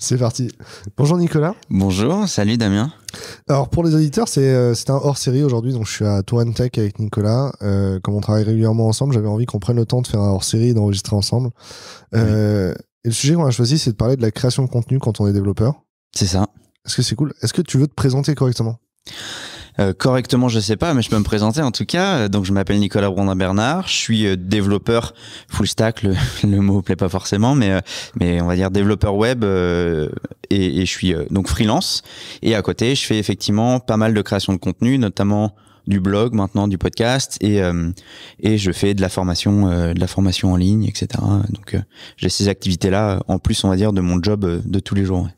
C'est parti. Bonjour Nicolas. Bonjour, salut Damien. Alors pour les auditeurs, c'est un hors-série aujourd'hui, donc je suis à Tour Tech avec Nicolas. Comme on travaille régulièrement ensemble, j'avais envie qu'on prenne le temps de faire un hors-série et d'enregistrer ensemble. Et le sujet qu'on a choisi, c'est de parler de la création de contenu quand on est développeur. C'est ça. Est-ce que c'est cool? Est-ce que tu veux te présenter correctement? Correctement, je sais pas, mais je peux me présenter en tout cas. Donc, je m'appelle Nicolas Brondin-Bernard. Je suis développeur full stack. Le mot plaît pas forcément, mais on va dire développeur web. Et je suis donc freelance. Et à côté, je fais effectivement pas mal de création de contenu, notamment du blog, maintenant du podcast, et je fais de la formation en ligne, etc. Donc j'ai ces activités-là en plus, on va dire, de mon job de tous les jours. Ouais.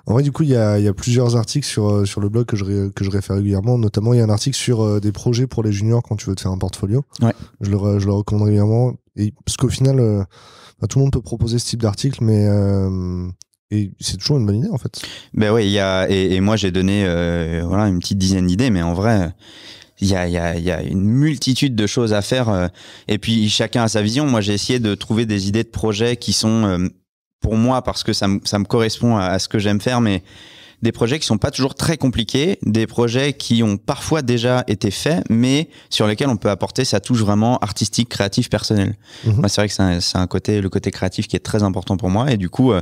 En vrai, du coup, il y a plusieurs articles sur le blog que je réfère régulièrement. Notamment, il y a un article sur des projets pour les juniors quand tu veux te faire un portfolio. Ouais. Je le recommande régulièrement. Et parce qu'au final, tout le monde peut proposer ce type d'article, mais et c'est toujours une bonne idée en fait. Ben ouais, et moi j'ai donné une petite dizaine d'idées, mais en vrai. Il y a une multitude de choses à faire et puis chacun a sa vision. Moi, j'ai essayé de trouver des idées de projets qui sont pour moi, parce que ça me correspond à ce que j'aime faire, mais des projets qui sont pas toujours très compliqués, des projets qui ont parfois déjà été faits, mais sur lesquels on peut apporter sa touche vraiment artistique, créative, personnelle. Moi, c'est vrai que c'est le côté créatif qui est très important pour moi, et du coup,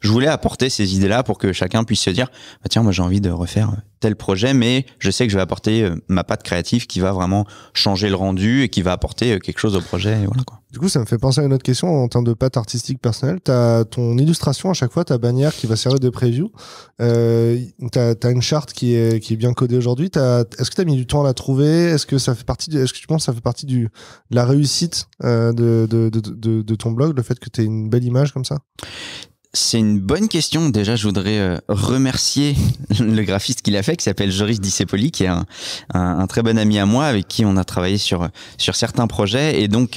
je voulais apporter ces idées-là pour que chacun puisse se dire, bah, tiens, moi j'ai envie de refaire tel projet, mais je sais que je vais apporter ma patte créative qui va vraiment changer le rendu et qui va apporter quelque chose au projet, et voilà quoi. Du coup, ça me fait penser à une autre question en termes de patte artistique personnelle. T'as ton illustration à chaque fois, ta bannière qui va servir de preview. T'as une charte qui est bien codée aujourd'hui. Est-ce que t'as mis du temps à la trouver? Est-ce que tu penses que ça fait partie de la réussite de ton blog, le fait que t'aies une belle image comme ça? C'est une bonne question. Déjà, je voudrais remercier le graphiste qui l'a fait, qui s'appelle Joris Dissepoli, qui est un très bon ami à moi, avec qui on a travaillé sur certains projets. Et donc,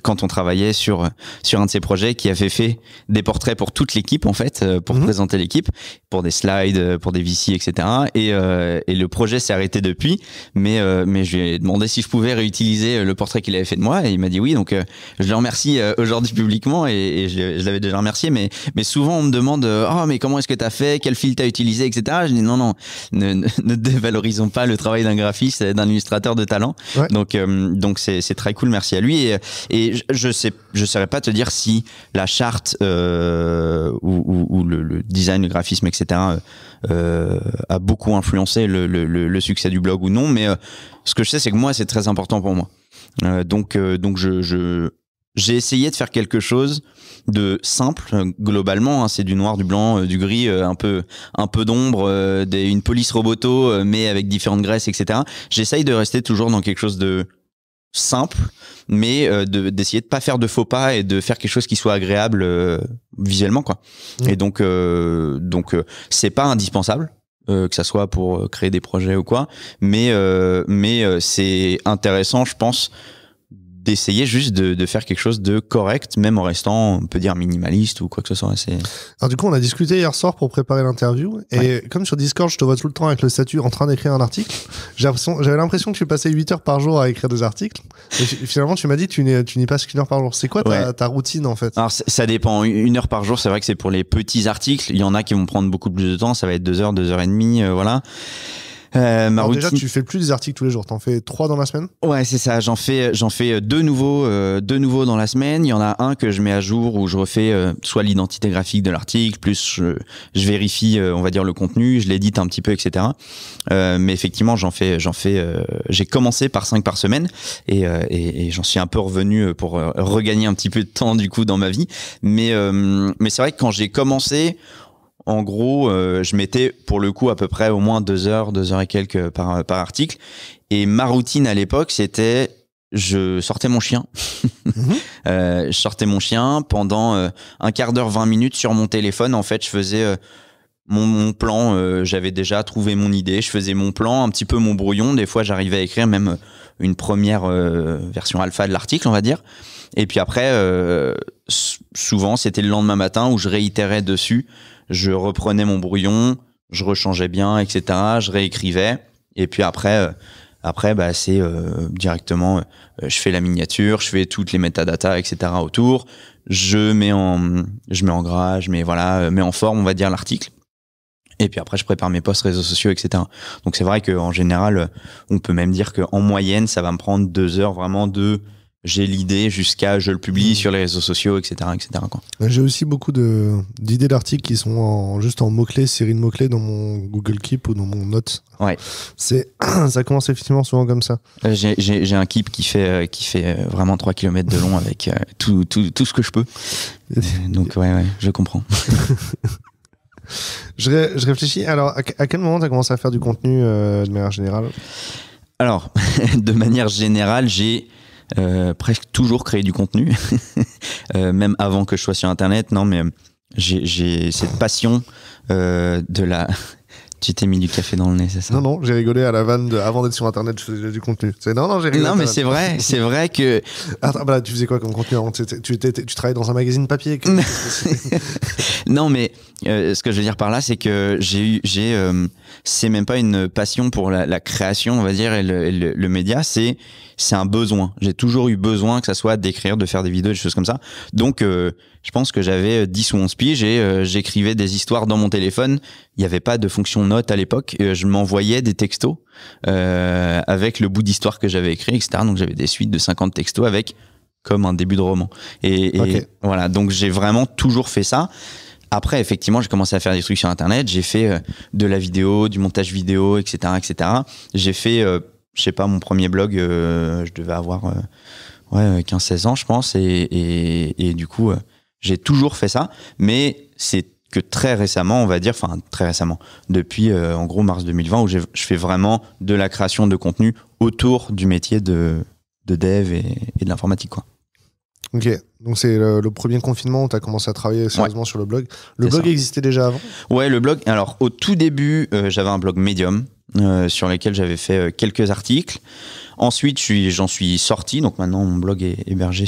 quand on travaillait sur un de ces projets, qui avait fait des portraits pour toute l'équipe, en fait, pour présenter l'équipe, pour des slides, pour des VC, etc. Et le projet s'est arrêté depuis. Mais je lui ai demandé si je pouvais réutiliser le portrait qu'il avait fait de moi. Et il m'a dit oui. Donc, je le remercie aujourd'hui publiquement, et je l'avais déjà remercié. Mais souvent on me demande mais comment est-ce que t'as fait, quel fil t'as utilisé, etc. Je dis non, ne dévalorisons pas le travail d'un graphiste, d'un illustrateur de talent. Ouais. Donc c'est très cool, merci à lui. Et je saurais pas te dire si la charte ou le design, le graphisme, etc. A beaucoup influencé le succès du blog ou non. Mais ce que je sais, c'est que moi c'est très important pour moi. Donc j'ai essayé de faire quelque chose de simple globalement, hein, c'est du noir, du blanc, du gris, un peu d'ombre, une police roboto, mais avec différentes graisses, etc. J'essaye de rester toujours dans quelque chose de simple, mais d'essayer de pas faire de faux pas et de faire quelque chose qui soit agréable visuellement, quoi. Et donc c'est pas indispensable. Que ça soit pour créer des projets ou quoi, mais c'est intéressant, je pense, d'essayer juste de faire quelque chose de correct, même en restant, on peut dire, minimaliste ou quoi que ce soit. Alors du coup, on a discuté hier soir pour préparer l'interview, et comme sur Discord, je te vois tout le temps avec le statut en train d'écrire un article, j'avais l'impression que tu passais 8 heures par jour à écrire des articles, et finalement tu m'as dit que tu n'y passes qu'1 heure par jour. C'est quoi ta routine en fait? Alors ça dépend, 1 heure par jour, c'est vrai que c'est pour les petits articles, il y en a qui vont prendre beaucoup plus de temps, ça va être 2 heures, 2 heures et demie, voilà. Alors routine... déjà, tu fais plus des articles tous les jours, t'en fais 3 dans la semaine? Ouais, c'est ça, j'en fais 2 nouveaux dans la semaine. Il y en a un que je mets à jour où je refais soit l'identité graphique de l'article, plus je vérifie, on va dire, le contenu, je l'édite un petit peu, etc. Mais effectivement, j'ai commencé par 5 par semaine, et j'en suis un peu revenu pour regagner un petit peu de temps du coup dans ma vie. Mais c'est vrai que quand j'ai commencé, en gros, je mettais pour le coup à peu près au moins 2 heures et quelques par article. Et ma routine à l'époque, c'était je sortais mon chien. Je sortais mon chien pendant un quart d'heure, 20 minutes sur mon téléphone. En fait, je faisais mon plan. J'avais déjà trouvé mon idée. Je faisais mon plan, un petit peu mon brouillon. Des fois, j'arrivais à écrire même une première version alpha de l'article, on va dire. Et puis après, souvent, c'était le lendemain matin où je réitérais dessus. Je reprenais mon brouillon, je rechangeais bien, etc. Je réécrivais. Et puis après, Après, bah, c'est directement, je fais la miniature, je fais toutes les métadatas, etc. autour. Je mets en gras, mets en forme, on va dire, l'article. Et puis après, je prépare mes posts réseaux sociaux, etc. Donc c'est vrai qu'en général, on peut même dire qu'en moyenne, ça va me prendre 2 heures vraiment de j'ai l'idée jusqu'à je le publie sur les réseaux sociaux, etc. quoi. J'ai aussi beaucoup d'idées d'articles qui sont juste en mots-clés, série de mots-clés dans mon Google Keep ou dans mon Notes. Ouais. Ça commence effectivement souvent comme ça. J'ai un Keep qui fait vraiment 3 km de long avec tout ce que je peux. Donc ouais, je comprends. Je réfléchis. Alors, à quel moment tu as commencé à faire du contenu de manière générale? Alors, de manière générale, j'ai presque toujours créé du contenu, même avant que je sois sur Internet. Non, mais j'ai cette passion de la... Tu t'es mis du café dans le nez, c'est ça? Non, j'ai rigolé à la vanne de avant d'être sur Internet, je faisais du contenu. Non, j'ai rigolé. Non, mais c'est vrai que... Attends, bah, tu faisais quoi comme contenu? Tu travaillais dans un magazine papier Non, mais ce que je veux dire par là, c'est que c'est même pas une passion pour la création, on va dire, et le média, c'est un besoin. J'ai toujours eu besoin que ça soit d'écrire, de faire des vidéos, des choses comme ça. Donc, je pense que j'avais 10 ou 11 piges et j'écrivais des histoires dans mon téléphone. Il n'y avait pas de fonction note à l'époque. Je m'envoyais des textos avec le bout d'histoire que j'avais écrit, etc. Donc, j'avais des suites de 50 textos avec comme un début de roman. Et voilà, donc j'ai vraiment toujours fait ça. Après, effectivement, j'ai commencé à faire des trucs sur Internet. J'ai fait de la vidéo, du montage vidéo, etc., etc. J'ai fait, je sais pas, mon premier blog, je devais avoir 15-16 ans, je pense. Et du coup, j'ai toujours fait ça. Mais c'est que très récemment, on va dire, enfin très récemment, depuis en gros mars 2020, où je fais vraiment de la création de contenu autour du métier de dev et de l'informatique, quoi. Ok, donc c'est le premier confinement où tu as commencé à travailler sérieusement sur le blog. Le blog existait déjà avant? Ouais, le blog, alors au tout début, j'avais un blog Medium sur lequel j'avais fait quelques articles. Ensuite, j'en suis sorti, donc maintenant mon blog est hébergé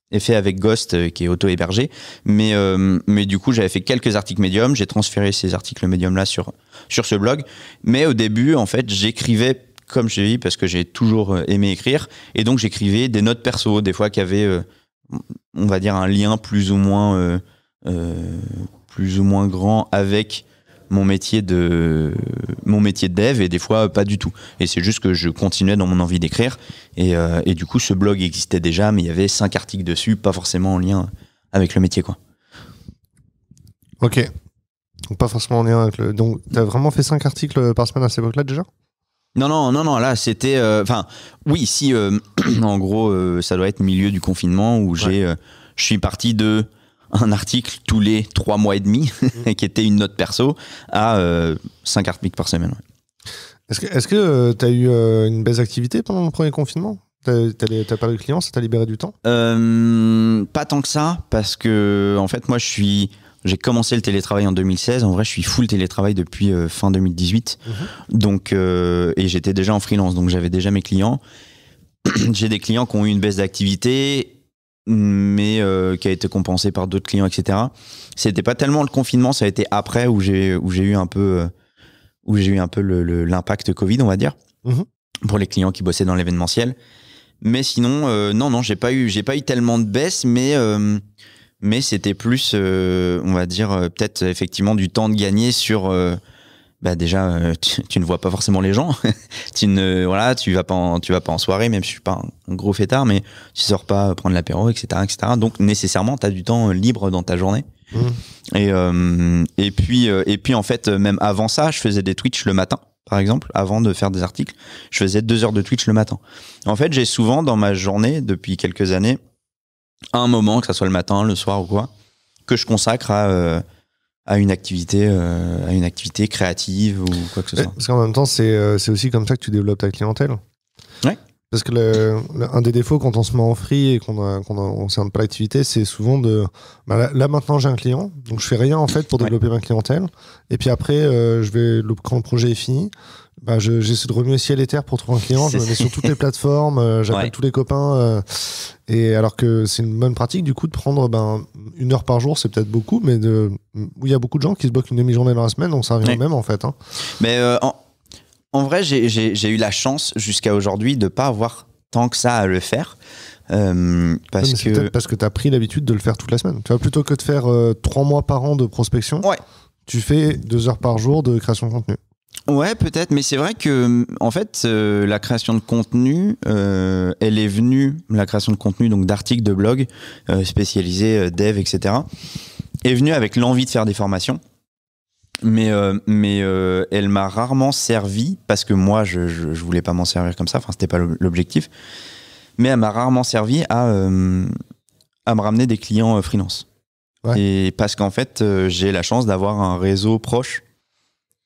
est fait avec Ghost qui est auto-hébergé. Mais du coup, j'avais fait quelques articles Medium, j'ai transféré ces articles Medium là sur ce blog. Mais au début, en fait, j'écrivais comme je l'ai dit, parce que j'ai toujours aimé écrire. Et donc, j'écrivais des notes perso, des fois qui avaient, on va dire, un lien plus ou moins grand avec mon métier de dev, et des fois, pas du tout. Et c'est juste que je continuais dans mon envie d'écrire. Et du coup, ce blog existait déjà, mais il y avait 5 articles dessus, pas forcément en lien avec le métier, quoi. Ok. Donc, pas forcément en lien avec le... Donc, t'as vraiment fait 5 articles par semaine à cette époque-là, déjà? Non, là, c'était... oui, si, en gros, ça doit être milieu du confinement où je suis parti de un article tous les 3 mois et demi, qui était une note perso, à 5 articles par semaine. Ouais. Est-ce que tu as eu une baisse d'activité pendant le premier confinement? T'as perdu de clients, ça t'a libéré du temps? Pas tant que ça, parce que, en fait, moi, j'ai commencé le télétravail en 2016. En vrai, je suis full télétravail depuis fin 2018. Donc, et j'étais déjà en freelance, donc j'avais déjà mes clients. J'ai des clients qui ont eu une baisse d'activité, mais qui a été compensée par d'autres clients, etc. C'était pas tellement le confinement, ça a été après où j'ai eu un peu l'impact Covid, on va dire, pour les clients qui bossaient dans l'événementiel. Mais sinon, non, j'ai pas eu tellement de baisse, mais c'était plus, on va dire, peut-être effectivement du temps de gagner sur... déjà, tu ne vois pas forcément les gens. Tu vas pas en soirée, même si je suis pas un gros fêtard, mais tu sors pas prendre l'apéro, etc., etc. Donc, nécessairement, tu as du temps libre dans ta journée. Et puis, en fait, même avant ça, je faisais des Twitch le matin, par exemple, avant de faire des articles. Je faisais 2 heures de Twitch le matin. En fait, j'ai souvent, dans ma journée, depuis quelques années, un moment, que ça soit le matin, le soir ou quoi, que je consacre à une activité créative ou quoi que ce soit. Parce qu'en même temps, c'est aussi comme ça que tu développes ta clientèle. Ouais. Parce que un des défauts quand on se met en free et qu'on s'est pas l'activité, c'est souvent là maintenant j'ai un client, donc je fais rien en fait pour développer ma clientèle. Et puis après, quand le projet est fini, j'essaie de remuer ciel et terre pour trouver un client. Je me mets sur toutes les plateformes, j'appelle tous les copains. Et alors que c'est une bonne pratique du coup de prendre 1 heure par jour, c'est peut-être beaucoup, mais où il y a beaucoup de gens qui se bloquent une demi-journée dans la semaine, donc ça revient même en fait. Hein. Mais En vrai, j'ai eu la chance jusqu'à aujourd'hui de pas avoir tant que ça à le faire. Parce que peut-être parce que tu as pris l'habitude de le faire toute la semaine. Tu vois, plutôt que de faire 3 mois par an de prospection, tu fais 2 heures par jour de création de contenu. Ouais, peut-être, mais c'est vrai que en fait, la création de contenu, elle est venue, la création de contenu, donc d'articles, de blogs spécialisés, dev, etc., est venue avec l'envie de faire des formations. Mais elle m'a rarement servi, parce que moi, je voulais pas m'en servir comme ça, enfin, c'était pas l'objectif, mais elle m'a rarement servi à me ramener des clients freelance. Ouais. Et parce qu'en fait, j'ai la chance d'avoir un réseau proche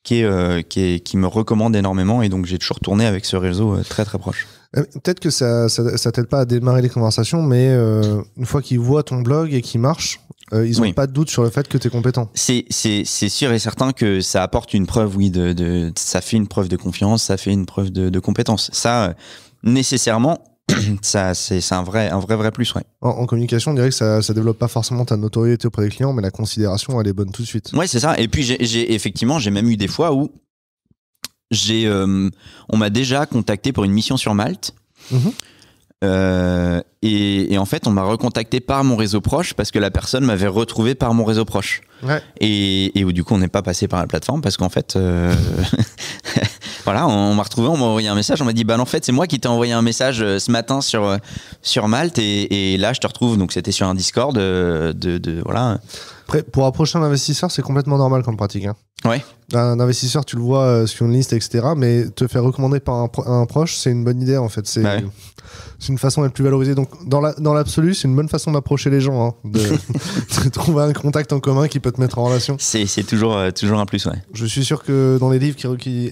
qui me recommande énormément, et donc j'ai toujours tourné avec ce réseau très très proche. Peut-être que ça t'aide pas à démarrer les conversations, mais une fois qu'ils voient ton blog et qu'il marche, ils n'ont pas de doute sur le fait que tu es compétent. C'est sûr et certain que ça apporte une preuve, oui, ça fait une preuve de confiance, ça fait une preuve de compétence. Ça, nécessairement, ça, c'est un vrai plus, ouais. En communication, on dirait que ça développe pas forcément ta notoriété auprès des clients, mais la considération, elle est bonne tout de suite. Ouais, c'est ça. Et puis, effectivement, j'ai même eu des fois où on m'a déjà contacté pour une mission sur Malte. Et en fait, on m'a recontacté par mon réseau proche parce que la personne m'avait retrouvé par mon réseau proche. Ouais. Et où du coup, on n'est pas passé par la plateforme parce qu'en fait, voilà, on m'a retrouvé, on m'a envoyé un message, on m'a dit, bah en fait, c'est moi qui t'ai envoyé un message ce matin sur Malte, et là, je te retrouve. Donc, c'était sur un Discord voilà. Après, pour approcher un investisseur, c'est complètement normal comme pratique. Hein. Ouais. Un investisseur, tu le vois sur une liste, etc. Mais te faire recommander par un proche, c'est une bonne idée, en fait. C'est une façon d'être plus valorisé. Donc, dans l'absolu, c'est une bonne façon d'approcher les gens, hein, de trouver un contact en commun qui peut te mettre en relation. C'est toujours un plus, ouais. Je suis sûr que dans les livres qui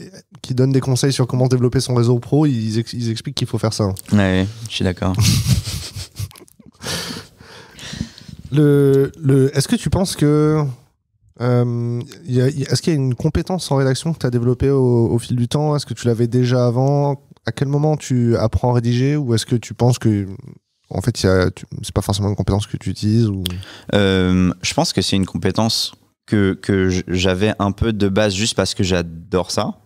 donnent des conseils sur comment développer son réseau pro, ils expliquent qu'il faut faire ça. Hein. Ouais, je suis d'accord. Est-ce que tu penses que est-ce qu'il y a une compétence en rédaction que tu as développée au fil du temps? Est-ce que tu l'avais déjà avant? À quel moment tu apprends à rédiger? Ou est-ce que tu penses que en fait c'est pas forcément une compétence que tu utilises ou... Je pense que c'est une compétence que j'avais un peu de base juste parce que j'adore ça.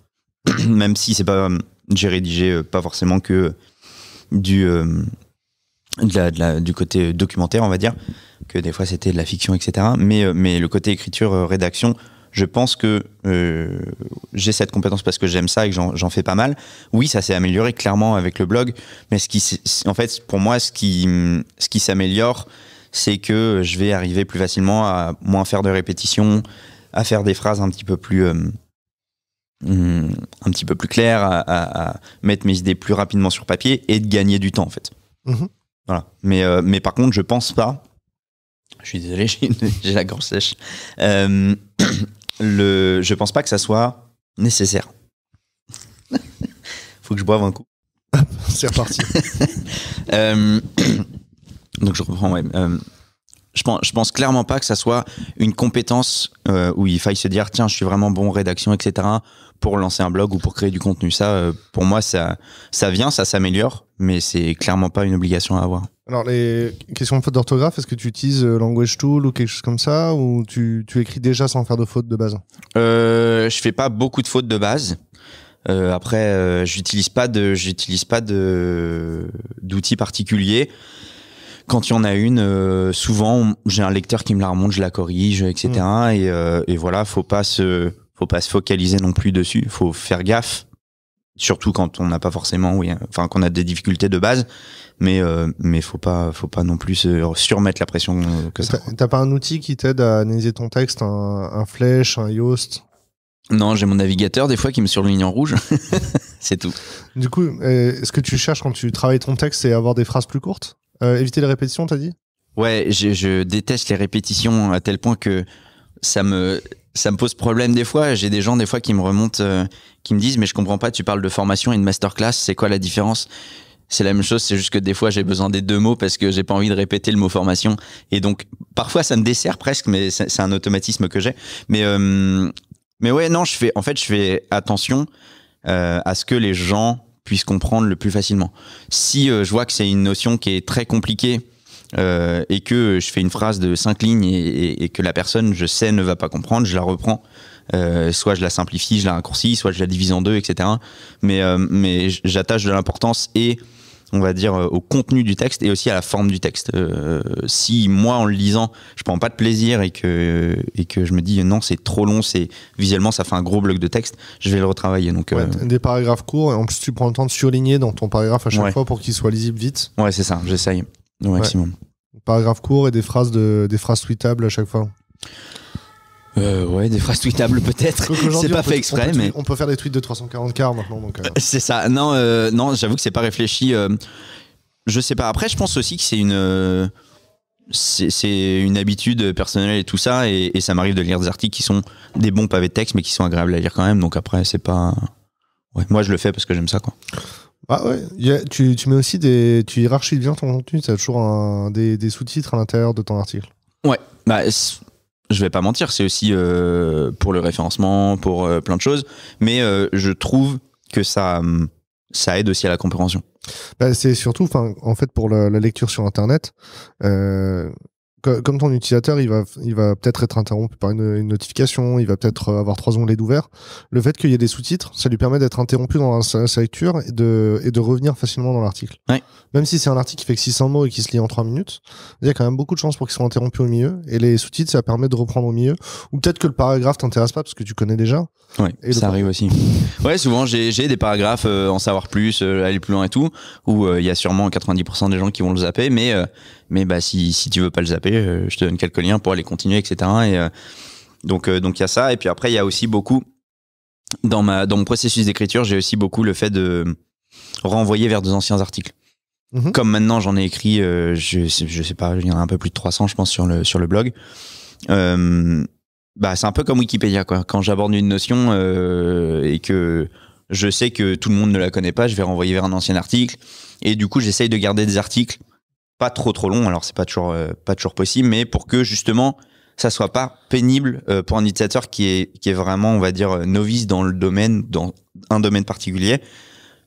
Même si c'est pas, j'ai rédigé pas forcément que du côté documentaire, on va dire, que des fois c'était de la fiction, etc. Mais le côté écriture, rédaction, je pense que j'ai cette compétence parce que j'aime ça et que j'en fais pas mal. Oui, ça s'est amélioré clairement avec le blog, mais en fait, pour moi, ce qui s'améliore, c'est que je vais arriver plus facilement à moins faire de répétitions, à faire des phrases un petit peu plus claires, à mettre mes idées plus rapidement sur papier et de gagner du temps, en fait. Voilà. Mais par contre, je pense pas. Je suis désolé, j'ai la gorge sèche. Je pense pas que ça soit nécessaire. Faut que je boive un coup. C'est reparti. Donc je reprends. Ouais. Je pense clairement pas que ça soit une compétence où il faille se dire tiens, je suis vraiment bon en rédaction, etc. pour lancer un blog ou pour créer du contenu. Ça, pour moi, ça vient, ça s'améliore, mais c'est clairement pas une obligation à avoir. Alors, les questions de faute d'orthographe, est-ce que tu utilises Language Tool ou quelque chose comme ça, ou tu écris déjà sans faire de faute de base? Je fais pas beaucoup de fautes de base. Après, j'utilise pas d'outils particuliers. Quand il y en a une, souvent j'ai un lecteur qui me la remonte, je la corrige, etc. Et voilà, faut pas se focaliser non plus dessus. Faut faire gaffe, surtout quand on n'a pas forcément, qu'on a des difficultés de base. Mais faut pas non plus se surmettre la pression que ça. T'as pas un outil qui t'aide à analyser ton texte, un Flèche, un Yoast? Non, j'ai mon navigateur des fois qui me surligne en rouge. C'est tout. Du coup, est-ce que tu cherches quand tu travailles ton texte, c'est avoir des phrases plus courtes? Éviter les répétitions, t'as dit? Ouais, je déteste les répétitions à tel point que ça me pose problème des fois. J'ai des gens des fois qui me remontent, qui me disent mais je comprends pas, tu parles de formation et de masterclass, c'est quoi la différence? C'est la même chose, c'est juste que des fois j'ai besoin des deux mots parce que j'ai pas envie de répéter le mot formation, et donc parfois ça me dessert presque, mais c'est un automatisme que j'ai. Mais ouais, non, je fais attention à ce que les gens puissent comprendre le plus facilement. Si je vois que c'est une notion qui est très compliquée et que je fais une phrase de 5 lignes et que la personne, je sais, ne va pas comprendre, je la reprends. Soit je la simplifie, je la raccourcis, soit je la divise en deux, etc. Mais j'attache de l'importance et on va dire au contenu du texte et aussi à la forme du texte. Si moi en le lisant je prends pas de plaisir et que je me dis non c'est trop long, c'est visuellement ça fait un gros bloc de texte, je vais le retravailler. Donc des paragraphes courts et en plus tu prends le temps de surligner dans ton paragraphe à chaque ouais. fois pour qu'il soit lisible vite. Ouais c'est ça, j'essaye au maximum. Paragraphes courts et des phrases tweetables à chaque fois. Ouais, des phrases tweetables peut-être. C'est pas fait exprès, mais on peut faire des tweets de 340 quarts maintenant. Donc c'est ça. Non, j'avoue que c'est pas réfléchi. Je sais pas. Après, je pense aussi que c'est une habitude personnelle et tout ça, et ça m'arrive de lire des articles qui sont des bons pavés de texte, mais qui sont agréables à lire quand même. Donc après, c'est pas. Ouais, moi, je le fais parce que j'aime ça, quoi. Ah ouais. Tu mets aussi tu hiérarchises bien ton contenu. Tu as toujours des sous-titres à l'intérieur de ton article. Ouais. Bah. Je vais pas mentir, c'est aussi pour le référencement, pour plein de choses, mais je trouve que ça aide aussi à la compréhension. Bah, c'est surtout, en fait, pour la lecture sur Internet, comme ton utilisateur, il va peut-être être interrompu par une notification, il va peut-être avoir 3 onglets d'ouvert. Le fait qu'il y ait des sous-titres, ça lui permet d'être interrompu dans sa lecture et de revenir facilement dans l'article. Ouais. Même si c'est un article qui fait que 600 mots et qui se lit en 3 minutes, il y a quand même beaucoup de chances pour qu'il soit interrompu au milieu. Et les sous-titres, ça permet de reprendre au milieu. Ou peut-être que le paragraphe t'intéresse pas parce que tu connais déjà. Ouais, et ça arrive aussi. Ouais, souvent j'ai des paragraphes en savoir plus, aller plus loin et tout, où il y a sûrement 90% des gens qui vont le zapper, mais bah si tu veux pas le zapper, je te donne quelques liens pour aller continuer, etc. Et donc il y a ça. Et puis après il y a aussi beaucoup dans mon processus d'écriture, j'ai aussi beaucoup le fait de renvoyer vers des anciens articles. Mmh. Comme maintenant j'en ai écrit, je sais pas, il y en a un peu plus de 300 je pense sur le blog. Bah c'est un peu comme Wikipédia quoi. Quand j'aborde une notion et que je sais que tout le monde ne la connaît pas, je vais renvoyer vers un ancien article. Et du coup j'essaye de garder des articles pas trop longs. Alors c'est pas toujours possible, mais pour que justement ça soit pas pénible pour un utilisateur qui est vraiment on va dire novice dans un domaine particulier,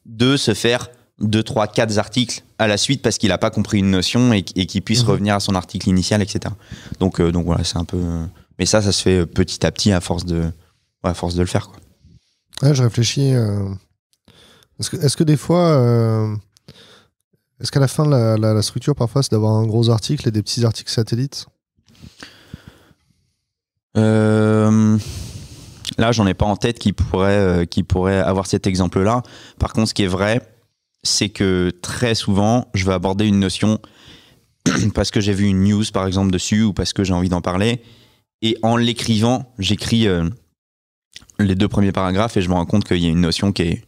de se faire 2, 3, 4 articles à la suite parce qu'il a pas compris une notion et qu'il puisse revenir à son article initial, etc. Donc voilà, c'est un peu. Mais ça se fait petit à petit à force de le faire, quoi. Ouais, je réfléchis. Est-ce que des fois, est-ce qu'à la fin de la structure parfois c'est d'avoir un gros article et des petits articles satellites? Là, j'en ai pas en tête qui pourrait avoir cet exemple-là. Par contre, ce qui est vrai, c'est que très souvent, je vais aborder une notion parce que j'ai vu une news, par exemple, dessus, ou parce que j'ai envie d'en parler. Et en l'écrivant, j'écris les 2 premiers paragraphes et je me rends compte qu'il y a une notion qui est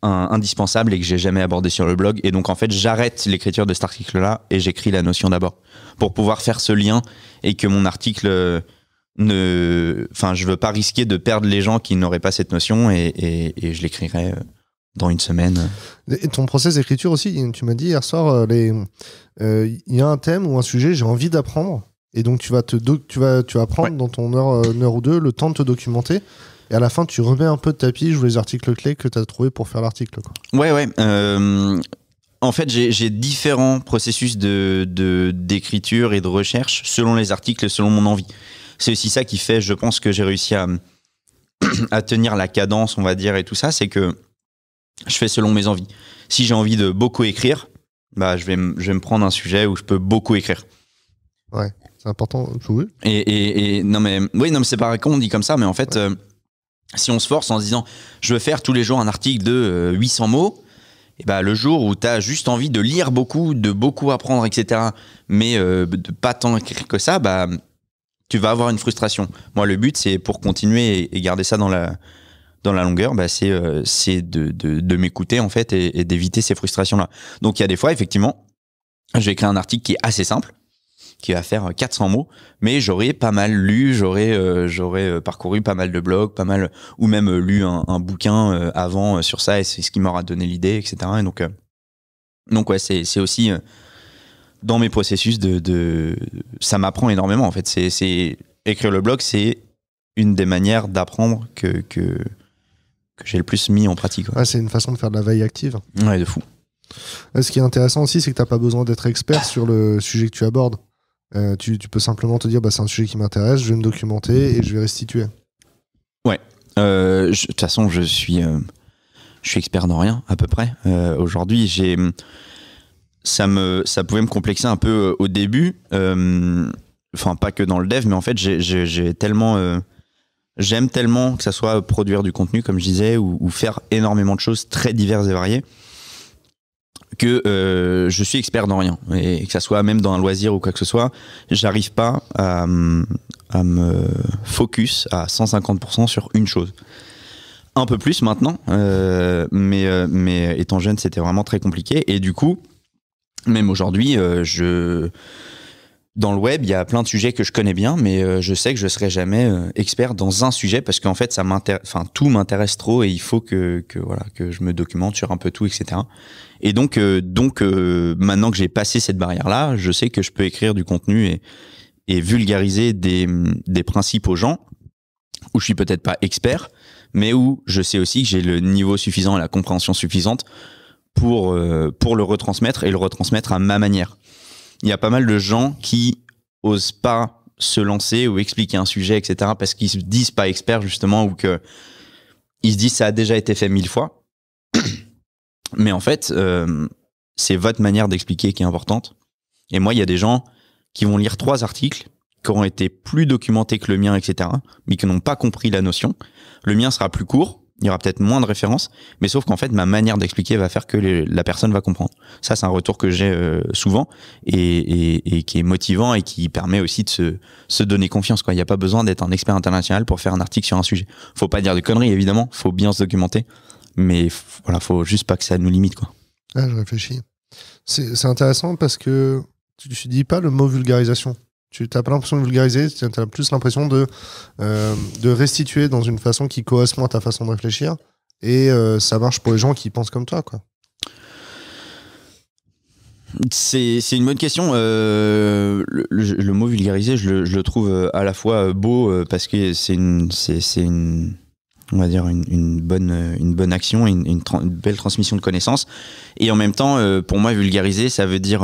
indispensable et que j'ai jamais abordée sur le blog. Et donc, en fait, j'arrête l'écriture de cet article-là et j'écris la notion d'abord pour pouvoir faire ce lien et que mon article... je veux pas risquer de perdre les gens qui n'auraient pas cette notion et je l'écrirai dans une semaine. Et ton process d'écriture aussi, tu m'as dit hier soir, il y a un thème ou un sujet, j'ai envie d'apprendre, et donc tu vas prendre dans ton heure ou deux le temps de te documenter, et à la fin tu remets un peu de ta pige ou les articles clés que tu as trouvé pour faire l'article, quoi. Ouais. En fait, j'ai différents processus d'écriture et de recherche selon les articles, selon mon envie. C'est aussi ça qui fait, je pense, que j'ai réussi à tenir la cadence, on va dire, et tout ça, c'est que je fais selon mes envies. Si j'ai envie de beaucoup écrire, bah, je vais me prendre un sujet où je peux beaucoup écrire. Ouais, c'est important. Oui. Et non, mais c'est pas con, on dit comme ça, mais en fait, si on se force en se disant, je veux faire tous les jours un article de 800 mots, et bah, le jour où tu as juste envie de lire beaucoup, de beaucoup apprendre, etc., mais de pas tant écrire que ça, bah, tu vas avoir une frustration. Moi, le but, c'est pour continuer et garder ça dans la longueur, bah, c'est de m'écouter, en fait, et d'éviter ces frustrations-là. Donc, il y a des fois, effectivement, j'ai écrit un article qui est assez simple, qui va faire 400 mots, mais j'aurais pas mal lu, j'aurais parcouru pas mal de blogs, ou même lu un bouquin avant sur ça, et c'est ce qui m'aura donné l'idée, etc. Et donc ouais, c'est aussi dans mes processus ça m'apprend énormément, en fait. C'est écrire le blog, c'est une des manières d'apprendre que j'ai le plus mis en pratique. Ouais, c'est une façon de faire de la veille active. Ouais, de fou. Ce qui est intéressant aussi, c'est que t'as pas besoin d'être expert sur le sujet que tu abordes. Tu peux simplement te dire, c'est un sujet qui m'intéresse, je vais me documenter et je vais restituer. Ouais. De toute façon, je suis expert dans rien, à peu près. Aujourd'hui, ça pouvait me complexer un peu au début. Enfin, pas que dans le dev, mais en fait, j'aime tellement que ça soit produire du contenu, comme je disais, ou faire énormément de choses très diverses et variées, que je suis expert dans rien. Et que ça soit même dans un loisir ou quoi que ce soit, j'arrive pas à me focus à 150% sur une chose. Un peu plus maintenant, mais étant jeune, c'était vraiment très compliqué. Et du coup, même aujourd'hui, dans le web, il y a plein de sujets que je connais bien, mais je sais que je serai jamais expert dans un sujet parce qu'en fait, tout m'intéresse trop et il faut que je me documente sur un peu tout, etc. Et donc, maintenant que j'ai passé cette barrière-là, je sais que je peux écrire du contenu et vulgariser des principes aux gens où je suis peut-être pas expert, mais où je sais aussi que j'ai le niveau suffisant et la compréhension suffisante pour le retransmettre et le retransmettre à ma manière. Il y a pas mal de gens qui osent pas se lancer ou expliquer un sujet, etc., parce qu'ils se disent pas experts, justement, ou que ils se disent ça a déjà été fait 1000 fois. Mais en fait, c'est votre manière d'expliquer qui est importante. Et moi, il y a des gens qui vont lire 3 articles qui auront été plus documentés que le mien, etc., mais qui n'ont pas compris la notion. Le mien sera plus court, il y aura peut-être moins de références, mais sauf qu'en fait, ma manière d'expliquer va faire que la personne va comprendre. Ça, c'est un retour que j'ai souvent et qui est motivant et qui permet aussi de se donner confiance, quoi. Il n'y a pas besoin d'être un expert international pour faire un article sur un sujet. Faut pas dire de conneries, évidemment, faut bien se documenter, mais voilà, faut juste pas que ça nous limite, quoi. Ah, je réfléchis. C'est intéressant parce que tu dis pas le mot vulgarisation. Tu n'as pas l'impression de vulgariser, tu as plus l'impression de restituer dans une façon qui correspond à ta façon de réfléchir. Et ça marche pour les gens qui pensent comme toi, quoi. C'est une bonne question. Le mot vulgariser, je le trouve à la fois beau parce que c'est on va dire une bonne action, une belle transmission de connaissances. Et en même temps, pour moi, vulgariser, ça veut dire...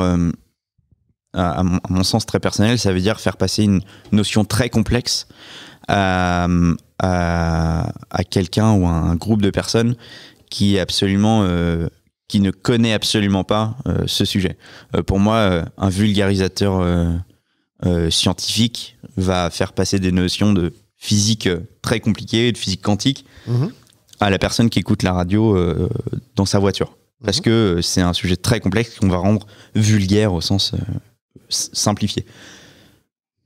à mon sens très personnel, ça veut dire faire passer une notion très complexe à quelqu'un ou à un groupe de personnes qui ne connaît absolument pas ce sujet. Pour moi, un vulgarisateur scientifique va faire passer des notions de physique très compliquées, de physique quantique, à la personne qui écoute la radio dans sa voiture. Parce que c'est un sujet très complexe qu'on va rendre vulgaire au sens... simplifié.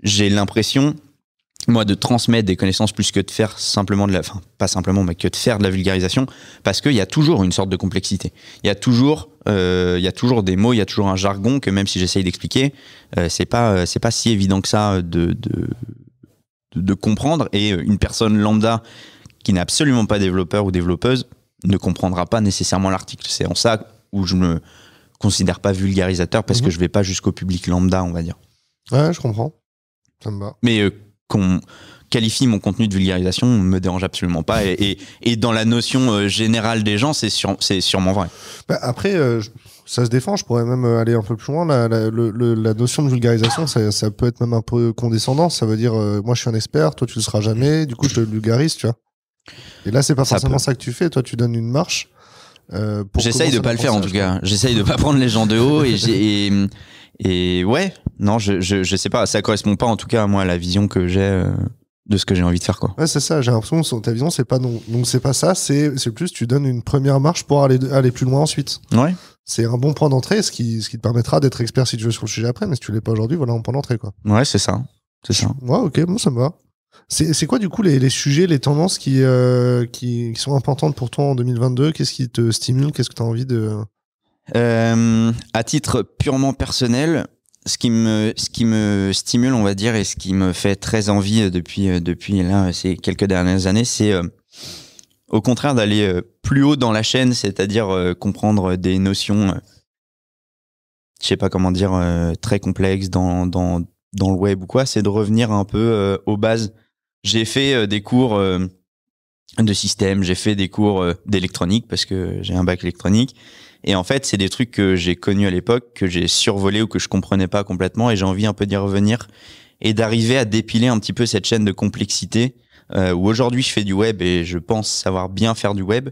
J'ai l'impression, moi, de transmettre des connaissances plus que de faire simplement pas simplement, mais que de faire de la vulgarisation, parce qu'il y a toujours une sorte de complexité. Il y a toujours des mots, il y a toujours un jargon que même si j'essaye d'expliquer, c'est pas si évident que ça de comprendre, et une personne lambda qui n'est absolument pas développeur ou développeuse ne comprendra pas nécessairement l'article. C'est en ça où je me considère pas vulgarisateur parce que je vais pas jusqu'au public lambda, on va dire. Ouais, je comprends. Ça me va. Mais qu'on qualifie mon contenu de vulgarisation me dérange absolument pas. Et dans la notion générale des gens, c'est sûrement vrai. Après, ça se défend. Je pourrais même aller un peu plus loin. La notion de vulgarisation, ça peut être même un peu condescendant. Ça veut dire, moi, je suis un expert, toi, tu le seras jamais. Du coup, je te vulgarise, tu vois. Et là, c'est pas forcément ça que tu fais. Toi, tu donnes une marche. J'essaye de pas le faire en tout cas. J'essaye de pas prendre les gens de haut et ouais, non, je sais pas, ça correspond pas en tout cas à moi à la vision que j'ai de ce que j'ai envie de faire, quoi. Ouais, c'est ça, j'ai l'impression que ta vision c'est pas donc c'est pas ça, c'est plus tu donnes une première marche pour aller plus loin ensuite. Ouais. C'est un bon point d'entrée, ce qui te permettra d'être expert si tu veux sur le sujet après, mais si tu l'es pas aujourd'hui, voilà un point d'entrée, quoi. Ouais, c'est ça. Ouais, OK, bon, ça me va. C'est quoi du coup les sujets, les tendances qui sont importantes pour toi en 2022? Qu'est-ce qui te stimule? Qu'est-ce que tu as envie de... À titre purement personnel, ce qui me stimule, on va dire, et ce qui me fait très envie depuis là, ces quelques dernières années, c'est au contraire d'aller plus haut dans la chaîne, c'est-à-dire comprendre des notions, je sais pas comment dire, très complexes dans le web ou quoi, c'est de revenir un peu aux bases. J'ai fait des cours de système, j'ai fait des cours d'électronique parce que j'ai un bac électronique Et en fait, c'est des trucs que j'ai connus à l'époque, que j'ai survolé ou que je comprenais pas complètement, et j'ai envie un peu d'y revenir et d'arriver à dépiler un petit peu cette chaîne de complexité où aujourd'hui je fais du web et je pense savoir bien faire du web,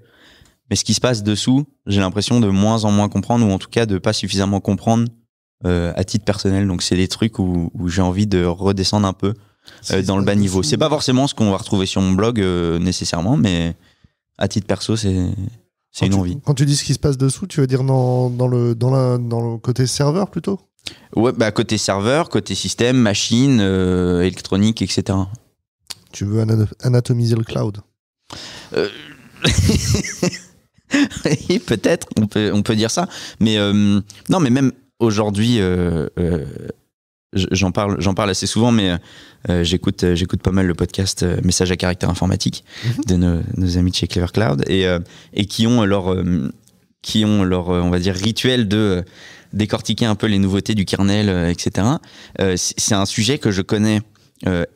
mais ce qui se passe dessous, j'ai l'impression de moins en moins comprendre, ou en tout cas de pas suffisamment comprendre à titre personnel. Donc c'est des trucs où j'ai envie de redescendre un peu dans le bas niveau. C'est pas forcément ce qu'on va retrouver sur mon blog nécessairement, mais à titre perso, c'est une envie. Quand tu dis ce qui se passe dessous, tu veux dire dans le côté serveur plutôt? Ouais, bah côté serveur, côté système, machine, électronique, etc. Tu veux anatomiser le cloud? Oui, peut-être, on peut dire ça. Mais non, mais même aujourd'hui, j'en parle assez souvent, mais j'écoute pas mal le podcast Message à caractère informatique de nos amis de chez Clever Cloud et qui ont leur on va dire rituel de décortiquer un peu les nouveautés du kernel, etc. C'est un sujet que je connais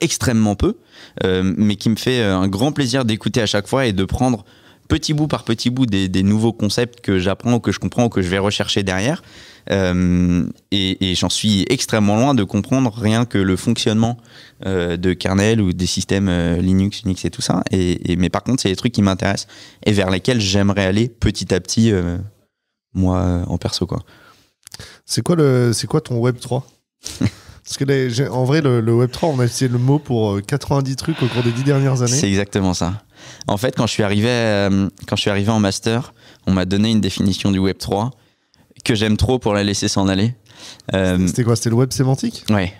extrêmement peu, mais qui me fait un grand plaisir d'écouter à chaque fois et de prendre petit bout par petit bout des nouveaux concepts que j'apprends ou que je comprends ou que je vais rechercher derrière. Et j'en suis extrêmement loin de comprendre rien que le fonctionnement de kernel ou des systèmes Linux, Unix et tout ça. Mais par contre, c'est des trucs qui m'intéressent et vers lesquels j'aimerais aller petit à petit, moi, en perso, quoi. C'est quoi ton Web 3? Parce que en vrai, le Web 3, on a utilisé le mot pour 90 trucs au cours des 10 dernières années. C'est exactement ça. En fait, quand je suis arrivé en master, on m'a donné une définition du Web 3 que j'aime trop pour la laisser s'en aller. C'était quoi? C'était le web sémantique? Ouais.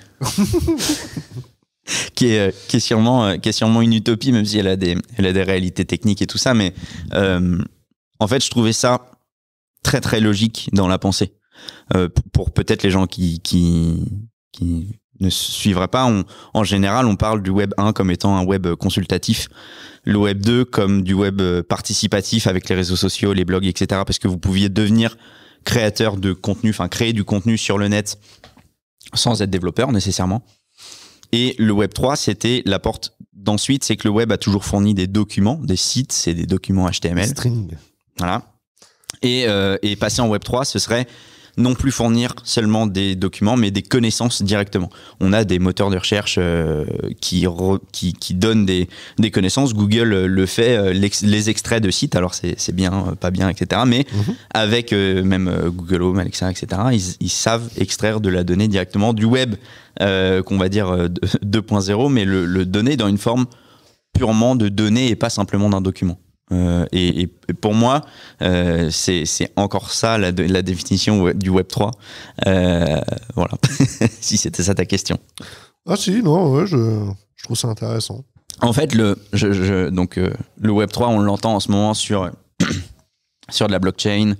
qui est sûrement une utopie, même si elle a des réalités techniques et tout ça. Mais en fait, je trouvais ça très très logique dans la pensée. Pour peut-être les gens qui ne suivraient pas, en général, on parle du Web 1 comme étant un web consultatif, le Web 2 comme du web participatif avec les réseaux sociaux, les blogs, etc. Parce que vous pouviez devenir créateur de contenu, enfin créer du contenu sur le net sans être développeur nécessairement. Et le Web 3, c'était la porte d'ensuite, c'est que le web a toujours fourni des documents, des sites, c'est des documents HTML. String. Voilà. Et passer en Web 3, ce serait non plus fournir seulement des documents, mais des connaissances directement. On a des moteurs de recherche qui donnent des connaissances. Google le fait, les extraits de sites, alors c'est bien, pas bien, etc. Mais avec même Google Home, Alexa, etc., ils savent extraire de la donnée directement du web, qu'on va dire 2.0, mais le donner dans une forme purement de données et pas simplement d'un document. Et pour moi, c'est encore ça la définition du Web 3. Voilà, si c'était ça ta question. Ah si, non, ouais, je trouve ça intéressant. En fait, le Web 3, on l'entend en ce moment sur de la blockchain,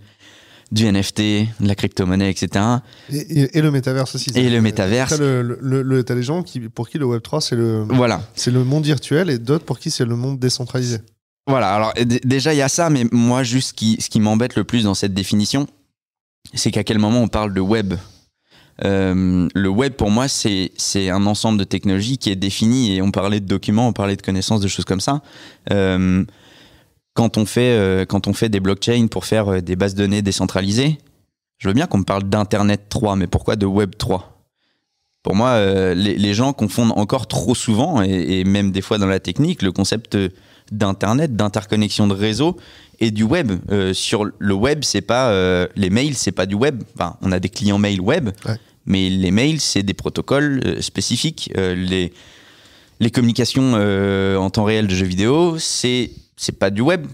du NFT, de la crypto-monnaie, etc. Et le métaverse aussi. Et le métaverse. T'as des gens pour qui le Web 3, c'est le monde virtuel, et d'autres pour qui c'est le monde décentralisé. Voilà, alors déjà il y a ça, mais moi juste ce qui m'embête le plus dans cette définition, c'est qu'à quel moment on parle de web. Le web pour moi c'est un ensemble de technologies qui est défini, et on parlait de documents, on parlait de connaissances, de choses comme ça. Quand on fait des blockchains pour faire des bases de données décentralisées, je veux bien qu'on me parle d'Internet 3, mais pourquoi de Web 3 ? Pour moi, les gens confondent encore trop souvent, et même des fois dans la technique, le concept d'internet, d'interconnexion de réseau et du web. Sur le web, c'est pas les mails, c'est pas du web. Enfin, on a des clients mail web, mais les mails, c'est des protocoles spécifiques. Les communications en temps réel de jeux vidéo, c'est pas du web.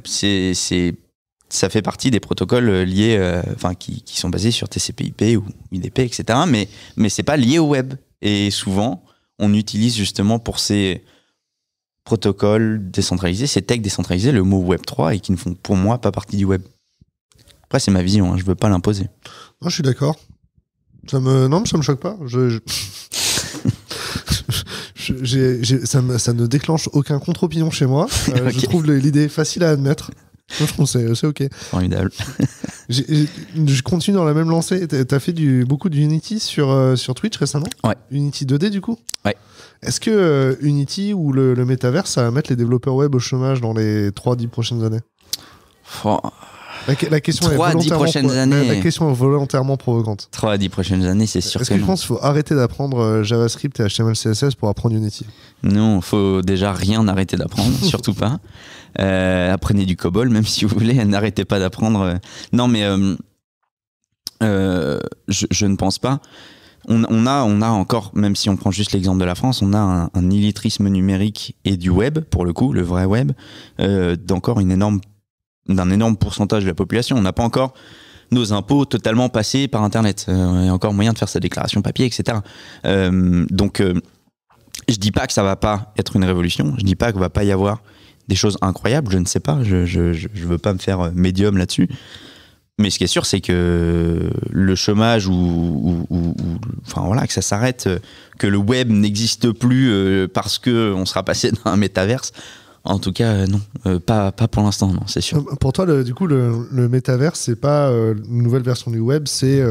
Ça fait partie des protocoles liés, qui sont basés sur TCP/IP ou UDP, etc. Mais c'est pas lié au web. Et souvent, on utilise justement pour ces protocoles décentralisés, ces techs décentralisés, le mot Web3, et qui ne font pour moi pas partie du web. Après, c'est ma vision, hein, je veux pas l'imposer. Non, je suis d'accord. Ça me choque pas. Ça ne déclenche aucun contre-opinion chez moi. Okay. Je trouve l'idée facile à admettre. Moi, je trouve que c'est ok. Formidable. Je continue dans la même lancée. T'as fait beaucoup d'Unity sur Twitch récemment? Ouais. Unity 2D du coup? Ouais. Est-ce que Unity ou le métavers, ça va mettre les développeurs web au chômage dans les 3-10 prochaines années? La question 3 à 10 prochaines années. La question est volontairement provocante. 3 à 10 prochaines années, c'est sûr. Est-ce que je pense qu'il faut arrêter d'apprendre JavaScript et HTML, CSS pour apprendre Unity? Non, faut déjà rien arrêter d'apprendre, surtout pas. Apprenez du COBOL, même si vous voulez, n'arrêtez pas d'apprendre. Non, mais je ne pense pas. On a encore, même si on prend juste l'exemple de la France, on a un illettrisme numérique et du web, pour le coup, le vrai web, d'encore d'un énorme pourcentage de la population. On n'a pas encore nos impôts totalement passés par Internet. Il y a encore moyen de faire sa déclaration papier, etc. Donc, je dis pas que ça va pas être une révolution. Je dis pas qu'il va pas y avoir des choses incroyables. Je ne sais pas. Je veux pas me faire médium là-dessus. Mais ce qui est sûr, c'est que le chômage enfin voilà, que ça s'arrête, que le web n'existe plus parce que on sera passé dans un métaverse. En tout cas, non, pas pour l'instant, non, c'est sûr. Pour toi, du coup, le métaverse, c'est pas une nouvelle version du web, c'est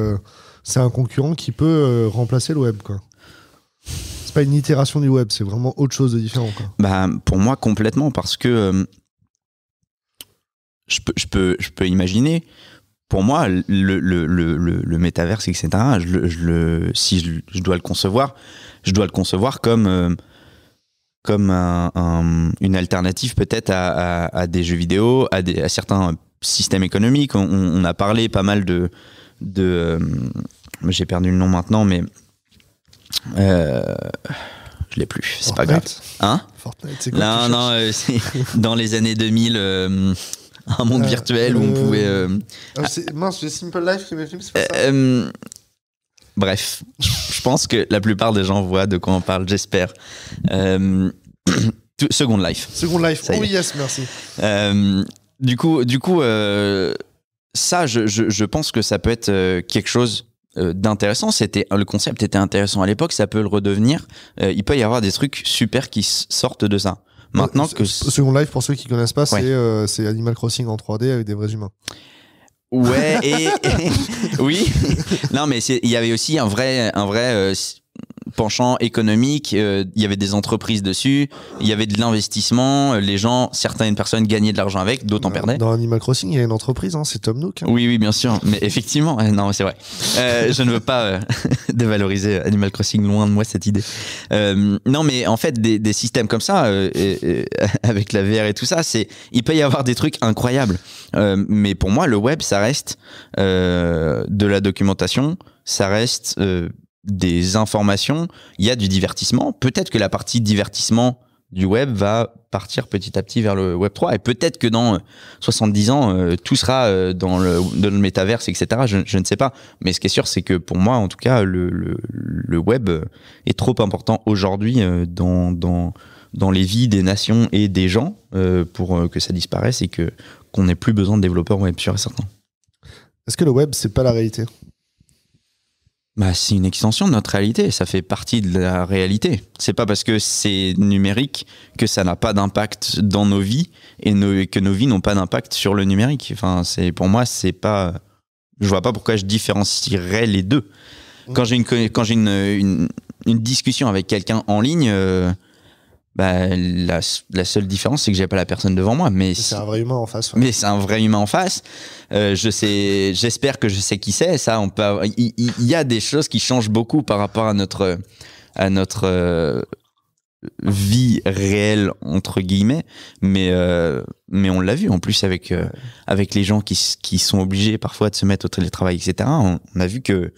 un concurrent qui peut remplacer le web, quoi. C'est pas une itération du web, c'est vraiment autre chose de différent, quoi. Bah, pour moi, complètement, parce que je peux imaginer. Pour moi, le métaverse, etc., si je dois le concevoir, comme une alternative peut-être à des jeux vidéo, à certains systèmes économiques. On a parlé pas mal de j'ai perdu le nom maintenant, mais je l'ai plus, c'est pas grave. Hein? Fortnite, c'est quoi? Non, c'est dans les années 2000... un monde virtuel où on pouvait... mince, j'ai Simple Life qui m'est venu, c'est pas ça. Bref, je pense que la plupart des gens voient de quoi on parle, j'espère. Second Life. Second Life, oh yes, merci. Du coup, ça, je pense que ça peut être quelque chose d'intéressant. Le concept était intéressant à l'époque, ça peut le redevenir. Il peut y avoir des trucs super qui sortent de ça. Maintenant que Second Life, pour ceux qui connaissent pas, c'est Animal Crossing en 3D avec des vrais humains. Ouais, et oui. Non, mais il y avait aussi un vrai penchant économique. Il y avait des entreprises dessus. Il y avait de l'investissement. Les gens, certaines personnes gagnaient de l'argent avec, d'autres en perdaient. Dans Animal Crossing, il y a une entreprise, hein, c'est Tom Nook. Hein. Oui, bien sûr. Mais effectivement, non, c'est vrai. Je ne veux pas dévaloriser Animal Crossing, loin de moi cette idée. Non, mais en fait, des systèmes comme ça, avec la VR et tout ça, il peut y avoir des trucs incroyables. Mais pour moi, le web, ça reste de la documentation, ça reste des informations, il y a du divertissement. Peut-être que la partie divertissement du web va partir petit à petit vers le web 3 et peut-être que dans 70 ans, tout sera dans le métaverse, etc. Je ne sais pas. Mais ce qui est sûr, c'est que pour moi, en tout cas, le web est trop important aujourd'hui dans les vies des nations et des gens pour que ça disparaisse et qu'on n'ait plus besoin de développeurs web, sûr et certain. Est-ce que le web, c'est pas la réalité ? Bah, c'est une extension de notre réalité, ça fait partie de la réalité. C'est pas parce que c'est numérique que ça n'a pas d'impact dans nos vies et que nos vies n'ont pas d'impact sur le numérique. Enfin, pour moi, c'est pas. Je vois pas pourquoi je différencierais les deux. Quand j'ai une discussion avec quelqu'un en ligne, la seule différence, c'est que j'ai pas la personne devant moi. Mais c'est un vrai humain en face. Ouais. Mais c'est un vrai humain en face. J'espère que je sais qui c'est. Ça, il y a des choses qui changent beaucoup par rapport à notre vie réelle entre guillemets. Mais on l'a vu en plus avec les gens qui sont obligés parfois de se mettre au télétravail, etc. On a vu que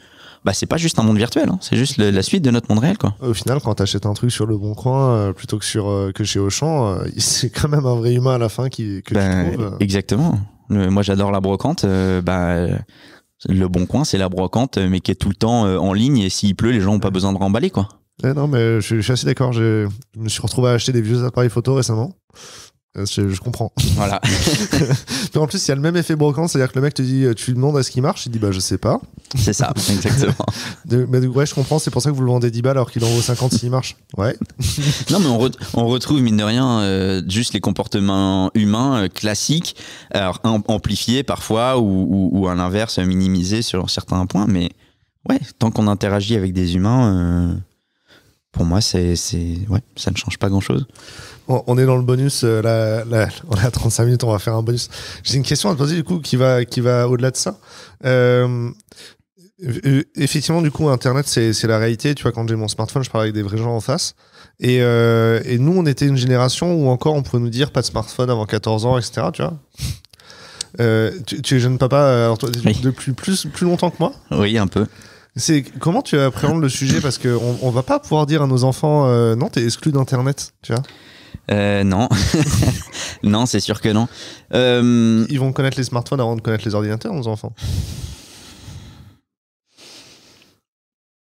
c'est pas juste un monde virtuel, hein. C'est juste la suite de notre monde réel, quoi. Au final, quand t'achètes un truc sur Le Bon Coin plutôt que chez Auchan, c'est quand même un vrai humain à la fin que tu trouves. Exactement. Moi, j'adore la brocante. Le Bon Coin, c'est la brocante, mais qui est tout le temps en ligne. Et s'il pleut, les gens n'ont pas besoin de remballer, quoi. Non, mais je suis assez d'accord. Je me suis retrouvé à acheter des vieux appareils photo récemment. Je comprends. Voilà. Mais en plus, il y a le même effet brocante, c'est-à-dire que le mec te dit, tu lui demandes est-ce qu'il marche, il dit je sais pas. C'est ça, exactement. Mais ouais, je comprends, c'est pour ça que vous le vendez 10 balles alors qu'il en vaut 50 s'il marche. Ouais. Non, mais on retrouve, mine de rien, juste les comportements humains classiques, alors amplifiés parfois ou à l'inverse, minimisés sur certains points, mais ouais, tant qu'on interagit avec des humains, pour moi, ouais, ça ne change pas grand-chose. On est dans le bonus, là, on est à 35 minutes, on va faire un bonus. J'ai une question à te poser du coup qui va au-delà de ça. Effectivement, du coup, Internet, c'est la réalité. Tu vois, quand j'ai mon smartphone, je parle avec des vrais gens en face. Et nous, on était une génération où encore on pouvait nous dire pas de smartphone avant 14 ans, etc. Tu vois. Tu es jeune papa, alors toi, Oui. depuis plus longtemps que moi. Oui, un peu. Comment tu appréhendes le sujet, parce que on va pas pouvoir dire à nos enfants non, t'es exclu d'Internet, tu vois. Non, non, c'est sûr que non. Ils vont connaître les smartphones avant de connaître les ordinateurs, nos enfants.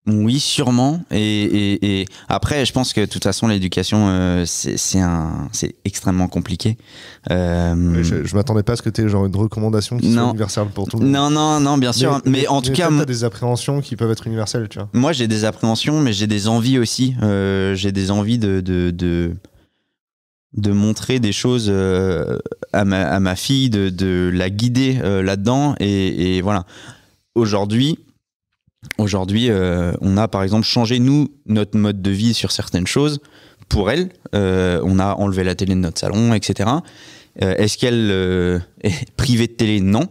Oui, sûrement. Et après, je pense que de toute façon, l'éducation, c'est extrêmement compliqué. Je m'attendais pas à ce que tu aies genre une recommandation qui soit universelle pour tout le monde. Non, bien sûr. Mais en tout cas, tu as des appréhensions qui peuvent être universelles, tu vois. Moi, j'ai des appréhensions, mais j'ai des envies aussi. J'ai des envies de montrer des choses à ma fille, de la guider là-dedans. Et voilà. Aujourd'hui, on a par exemple changé, nous, notre mode de vie sur certaines choses pour elle. On a enlevé la télé de notre salon, etc. Est-ce qu'elle est privée de télé? Non.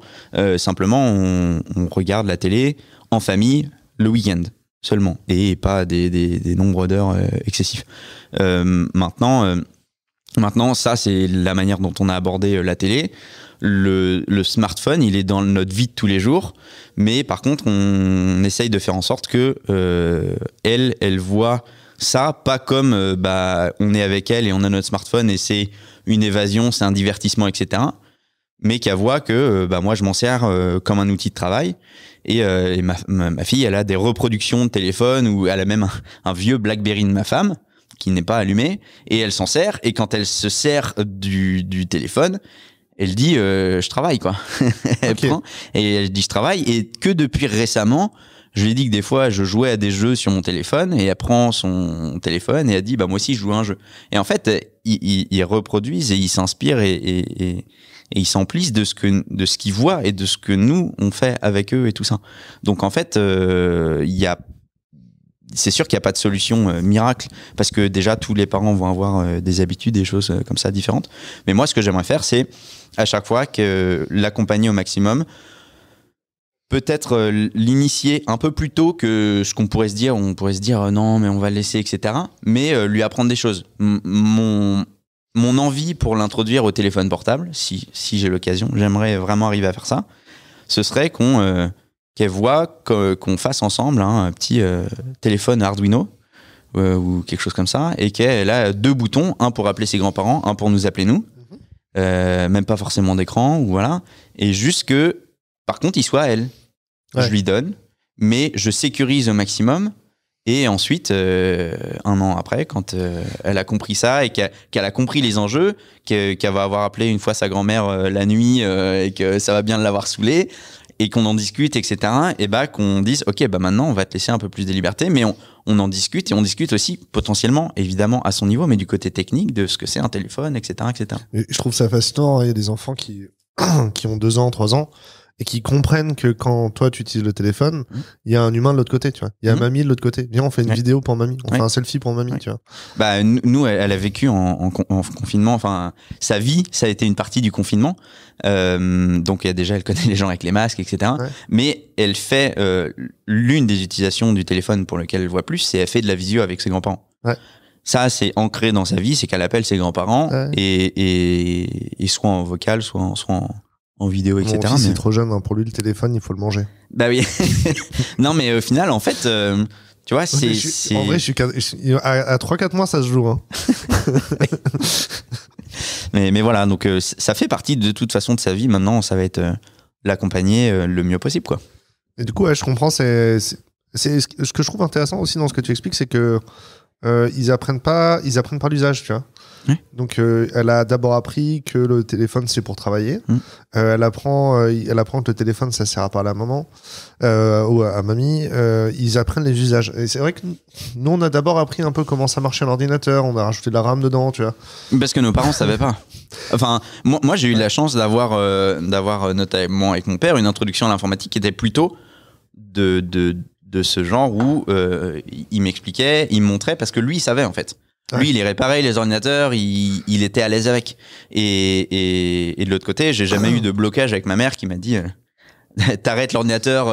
Simplement, on regarde la télé en famille le week-end seulement, et pas des nombres d'heures excessifs. Maintenant, ça, c'est la manière dont on a abordé la télé. Le smartphone, il est dans notre vie de tous les jours, mais par contre, on essaye de faire en sorte que elle voit ça pas comme on est avec elle et on a notre smartphone et c'est une évasion, c'est un divertissement, etc. Mais qu'elle voit que moi, je m'en sers comme un outil de travail. Et ma fille, elle a des reproductions de téléphone, ou elle a même un vieux BlackBerry de ma femme qui n'est pas allumé, et elle s'en sert. Et quand elle se sert du téléphone, elle dit je travaille, quoi. Elle prend et elle dit je travaille. Et que depuis récemment, je lui ai dit que des fois je jouais à des jeux sur mon téléphone, et elle prend son téléphone et elle dit moi aussi je joue à un jeu. Et en fait ils reproduisent et ils s'inspirent et ils s'emplissent de ce qu'ils voient et de ce que nous on fait avec eux et tout ça. Donc en fait c'est sûr qu'il n'y a pas de solution miracle, parce que déjà tous les parents vont avoir des habitudes, des choses comme ça différentes. Mais moi, ce que j'aimerais faire, c'est à chaque fois que l'accompagner au maximum, peut-être l'initier un peu plus tôt que ce qu'on pourrait se dire. On pourrait se dire non, mais on va le laisser, etc. Mais lui apprendre des choses. Mon envie pour l'introduire au téléphone portable, si j'ai l'occasion, j'aimerais vraiment arriver à faire ça, ce serait qu'elle voit qu'on fasse ensemble un petit téléphone Arduino ou quelque chose comme ça, et qu'elle a 2 boutons, un pour appeler ses grands-parents, un pour nous appeler nous, même pas forcément d'écran, ou voilà, et juste que par contre il soit à elle. Je lui donne, mais je sécurise au maximum. Et ensuite, 1 an après, quand elle a compris ça et qu'elle a compris les enjeux, qu'elle va avoir appelé une fois sa grand-mère la nuit et que ça va bien l'avoir saoulée, et qu'on en discute, etc. Et qu'on dise, ok, maintenant on va te laisser un peu plus de liberté, mais on en discute, et on discute aussi potentiellement, évidemment à son niveau, mais du côté technique de ce que c'est un téléphone, etc., etc. Et je trouve ça fascinant. Il y a des enfants qui ont 2 ans, 3 ans, et qui comprennent que quand toi tu utilises le téléphone, il y a un humain de l'autre côté, tu vois. Il y a mamie de l'autre côté. Viens, on fait une vidéo pour mamie, on fait un selfie pour mamie, tu vois. Nous, elle a vécu en confinement. Enfin, sa vie, ça a été une partie du confinement. Donc déjà, elle connaît les gens avec les masques, etc. Mais elle fait l'une des utilisations du téléphone pour lequel elle voit plus, c'est elle fait de la visio avec ses grands-parents. Ça, c'est ancré dans sa vie, c'est qu'elle appelle ses grands-parents et soit en vocal, soit en vidéo, etc. Mon fils est trop jeune, pour lui le téléphone il faut le manger. Bah oui. Non, mais au final, en fait, tu vois, c'est... En vrai, à 3-4 mois ça se joue. mais voilà, donc ça fait partie de toute façon de sa vie. Maintenant, ça va être l'accompagner le mieux possible, quoi. Et du coup, je comprends. C'est ce que je trouve intéressant aussi dans ce que tu expliques, c'est que ils apprennent pas l'usage, tu vois. Donc elle a d'abord appris que le téléphone c'est pour travailler. Elle apprend que le téléphone ça sert à parler à maman ou à mamie. Ils apprennent les usages. Et c'est vrai que nous on a d'abord appris un peu comment ça marchait un ordinateur. On a rajouté de la RAM dedans, tu vois. Parce que nos parents savaient pas. Enfin, moi j'ai eu la chance d'avoir notamment avec mon père une introduction à l'informatique qui était plutôt de de ce genre où il m'expliquait, il me montrait, parce que lui, il savait en fait. Lui, il les réparait, les ordinateurs, il était à l'aise avec. Et de l'autre côté, j'ai jamais eu de blocage avec ma mère qui m'a dit t'arrêtes l'ordinateur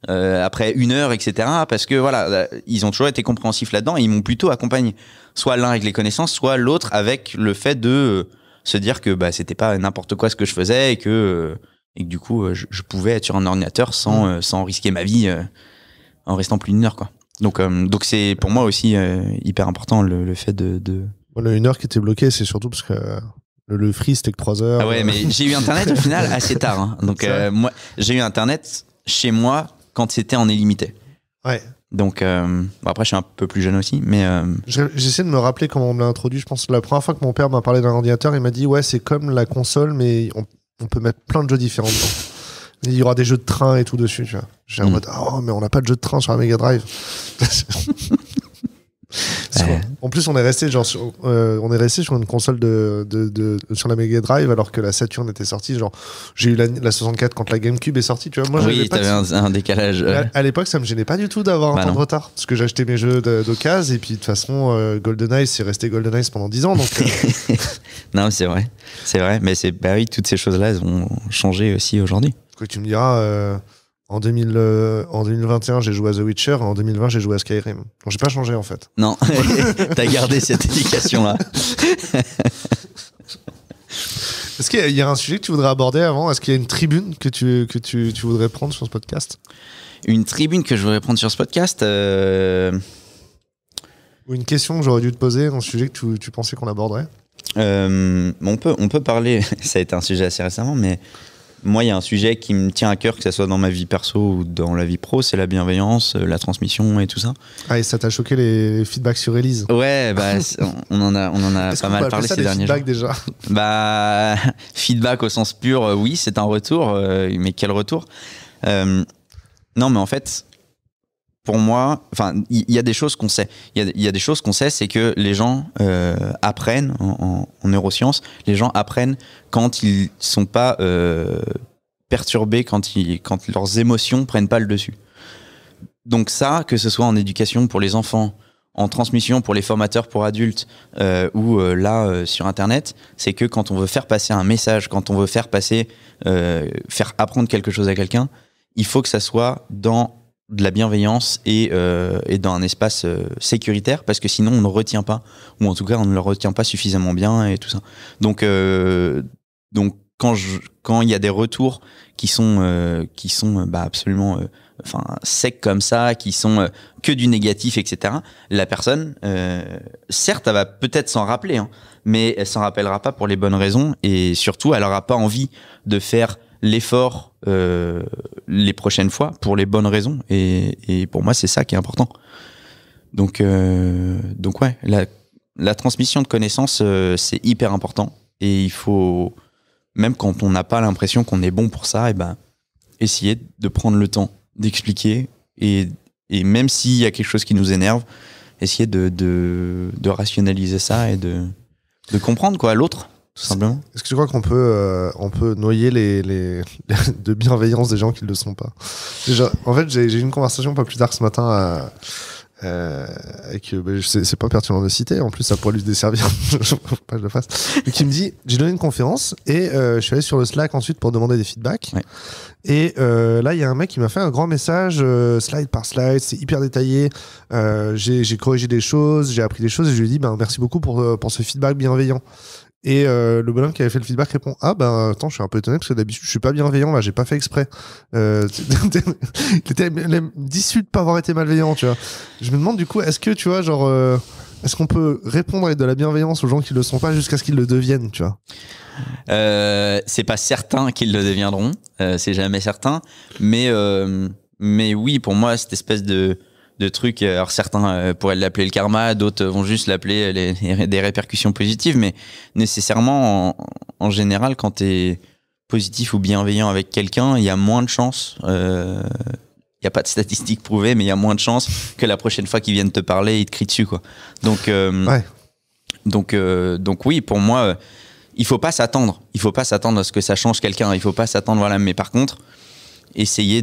après 1 heure, etc. Parce que voilà, ils ont toujours été compréhensifs là-dedans et ils m'ont plutôt accompagné. Soit l'un avec les connaissances, soit l'autre avec le fait de se dire que c'était pas n'importe quoi ce que je faisais et que du coup, je pouvais être sur un ordinateur sans risquer ma vie en restant plus d'1 heure, quoi. Donc c'est pour moi aussi hyper important le fait de... Le 1 heure qui était bloqué, c'est surtout parce que le free c'était que 3 heures. Ah ouais, mais j'ai eu internet au final assez tard. Hein. Donc moi, j'ai eu internet chez moi quand c'était en illimité. Ouais. Donc après je suis un peu plus jeune aussi, mais j'essaie de me rappeler comment on me l'a introduit. Je pense que la première fois que mon père m'a parlé d'un ordinateur, il m'a dit ouais, c'est comme la console, mais on peut mettre plein de jeux différents dedans. Il y aura des jeux de train et tout dessus, tu vois. J'ai en mode, oh, mais on n'a pas de jeu de train sur la Mega Drive. En plus, on est resté sur une console sur la Mega Drive alors que la Saturn était sortie. Genre, j'ai eu la 64 quand la GameCube est sortie. Tu vois, moi, oui, t'avais un décalage. À l'époque, ça me gênait pas du tout d'avoir un temps de retard parce que j'achetais mes jeux d'occasion et puis de toute façon, GoldenEye, c'est resté GoldenEye pendant 10 ans. Donc, non, c'est vrai, mais oui, toutes ces choses-là, elles ont changé aussi aujourd'hui. Que tu me diras. En 2021, j'ai joué à The Witcher. En 2020, j'ai joué à Skyrim. Donc, j'ai pas changé en fait. Non, t'as gardé cette éducation-là. Est-ce qu'il y a un sujet que tu voudrais aborder avant? Est-ce qu'il y a une tribune que tu voudrais prendre sur ce podcast? Une tribune que je voudrais prendre sur ce podcast Ou une question que j'aurais dû te poser, un sujet que tu pensais qu'on aborderait? On peut parler, ça a été un sujet assez récemment, mais moi, il y a un sujet qui me tient à cœur, que ce soit dans ma vie perso ou dans la vie pro, c'est la bienveillance, la transmission et tout ça. Ah, et ça t'a choqué les feedbacks sur Elise? Ouais, on en a pas mal parlé ces derniers jours. Déjà feedback au sens pur, oui, c'est un retour, mais quel retour? Non, mais en fait, pour moi, il y a des choses qu'on sait. Il y a des choses qu'on sait, c'est que les gens apprennent en neurosciences. Les gens apprennent quand ils sont pas perturbés, quand leurs émotions prennent pas le dessus. Donc ça, que ce soit en éducation pour les enfants, en transmission pour les formateurs pour adultes ou sur Internet, c'est que quand on veut faire passer un message, quand on veut faire apprendre quelque chose à quelqu'un, il faut que ça soit dans de la bienveillance et dans un espace sécuritaire, parce que sinon on ne retient pas, ou en tout cas on ne le retient pas suffisamment bien et tout ça. Donc quand il y a des retours qui sont absolument secs comme ça, qui sont que du négatif, etc., la personne, certes, elle va peut-être s'en rappeler, hein, mais elle s'en rappellera pas pour les bonnes raisons, et surtout elle aura pas envie de faire l'effort les prochaines fois pour les bonnes raisons, et pour moi c'est ça qui est important. Donc ouais, la transmission de connaissances, c'est hyper important, et il faut, même quand on n'a pas l'impression qu'on est bon pour ça, essayer de prendre le temps d'expliquer, et même s'il y a quelque chose qui nous énerve, essayer de rationaliser ça et de comprendre quoi l'autre, tout simplement. Est-ce que tu crois qu'on peut noyer les de bienveillance des gens qui ne le sont pas? Déjà, en fait, j'ai eu une conversation pas plus tard que ce matin avec, c'est pas pertinent de citer, en plus ça pourrait lui desservir, faut pas que je le fasse, mais qui me dit, j'ai donné une conférence et je suis allé sur le Slack ensuite pour demander des feedbacks, ouais. Et là il y a un mec qui m'a fait un grand message slide par slide, c'est hyper détaillé, j'ai corrigé des choses, j'ai appris des choses, et je lui ai dit merci beaucoup pour ce feedback bienveillant. Et le bonhomme qui avait fait le feedback répond, attends, je suis un peu étonné parce que d'habitude je suis pas bienveillant, là j'ai pas fait exprès. Il était déçu de pas avoir été malveillant, tu vois. Je me demande du coup, est-ce que tu vois, est-ce qu'on peut répondre avec de la bienveillance aux gens qui le sont pas jusqu'à ce qu'ils le deviennent, tu vois? C'est pas certain qu'ils le deviendront, c'est jamais certain, mais oui, pour moi cette espèce de trucs, alors certains pourraient l'appeler le karma, d'autres vont juste l'appeler des répercussions positives, mais nécessairement en général, quand t'es positif ou bienveillant avec quelqu'un, il y a moins de chances, il n'y a pas de statistiques prouvées, mais il y a moins de chances que la prochaine fois qu'ils viennent te parler, ils te crient dessus, quoi. Donc ouais. Donc oui, pour moi, il faut pas s'attendre à ce que ça change quelqu'un, il faut pas s'attendre, voilà, mais par contre essayer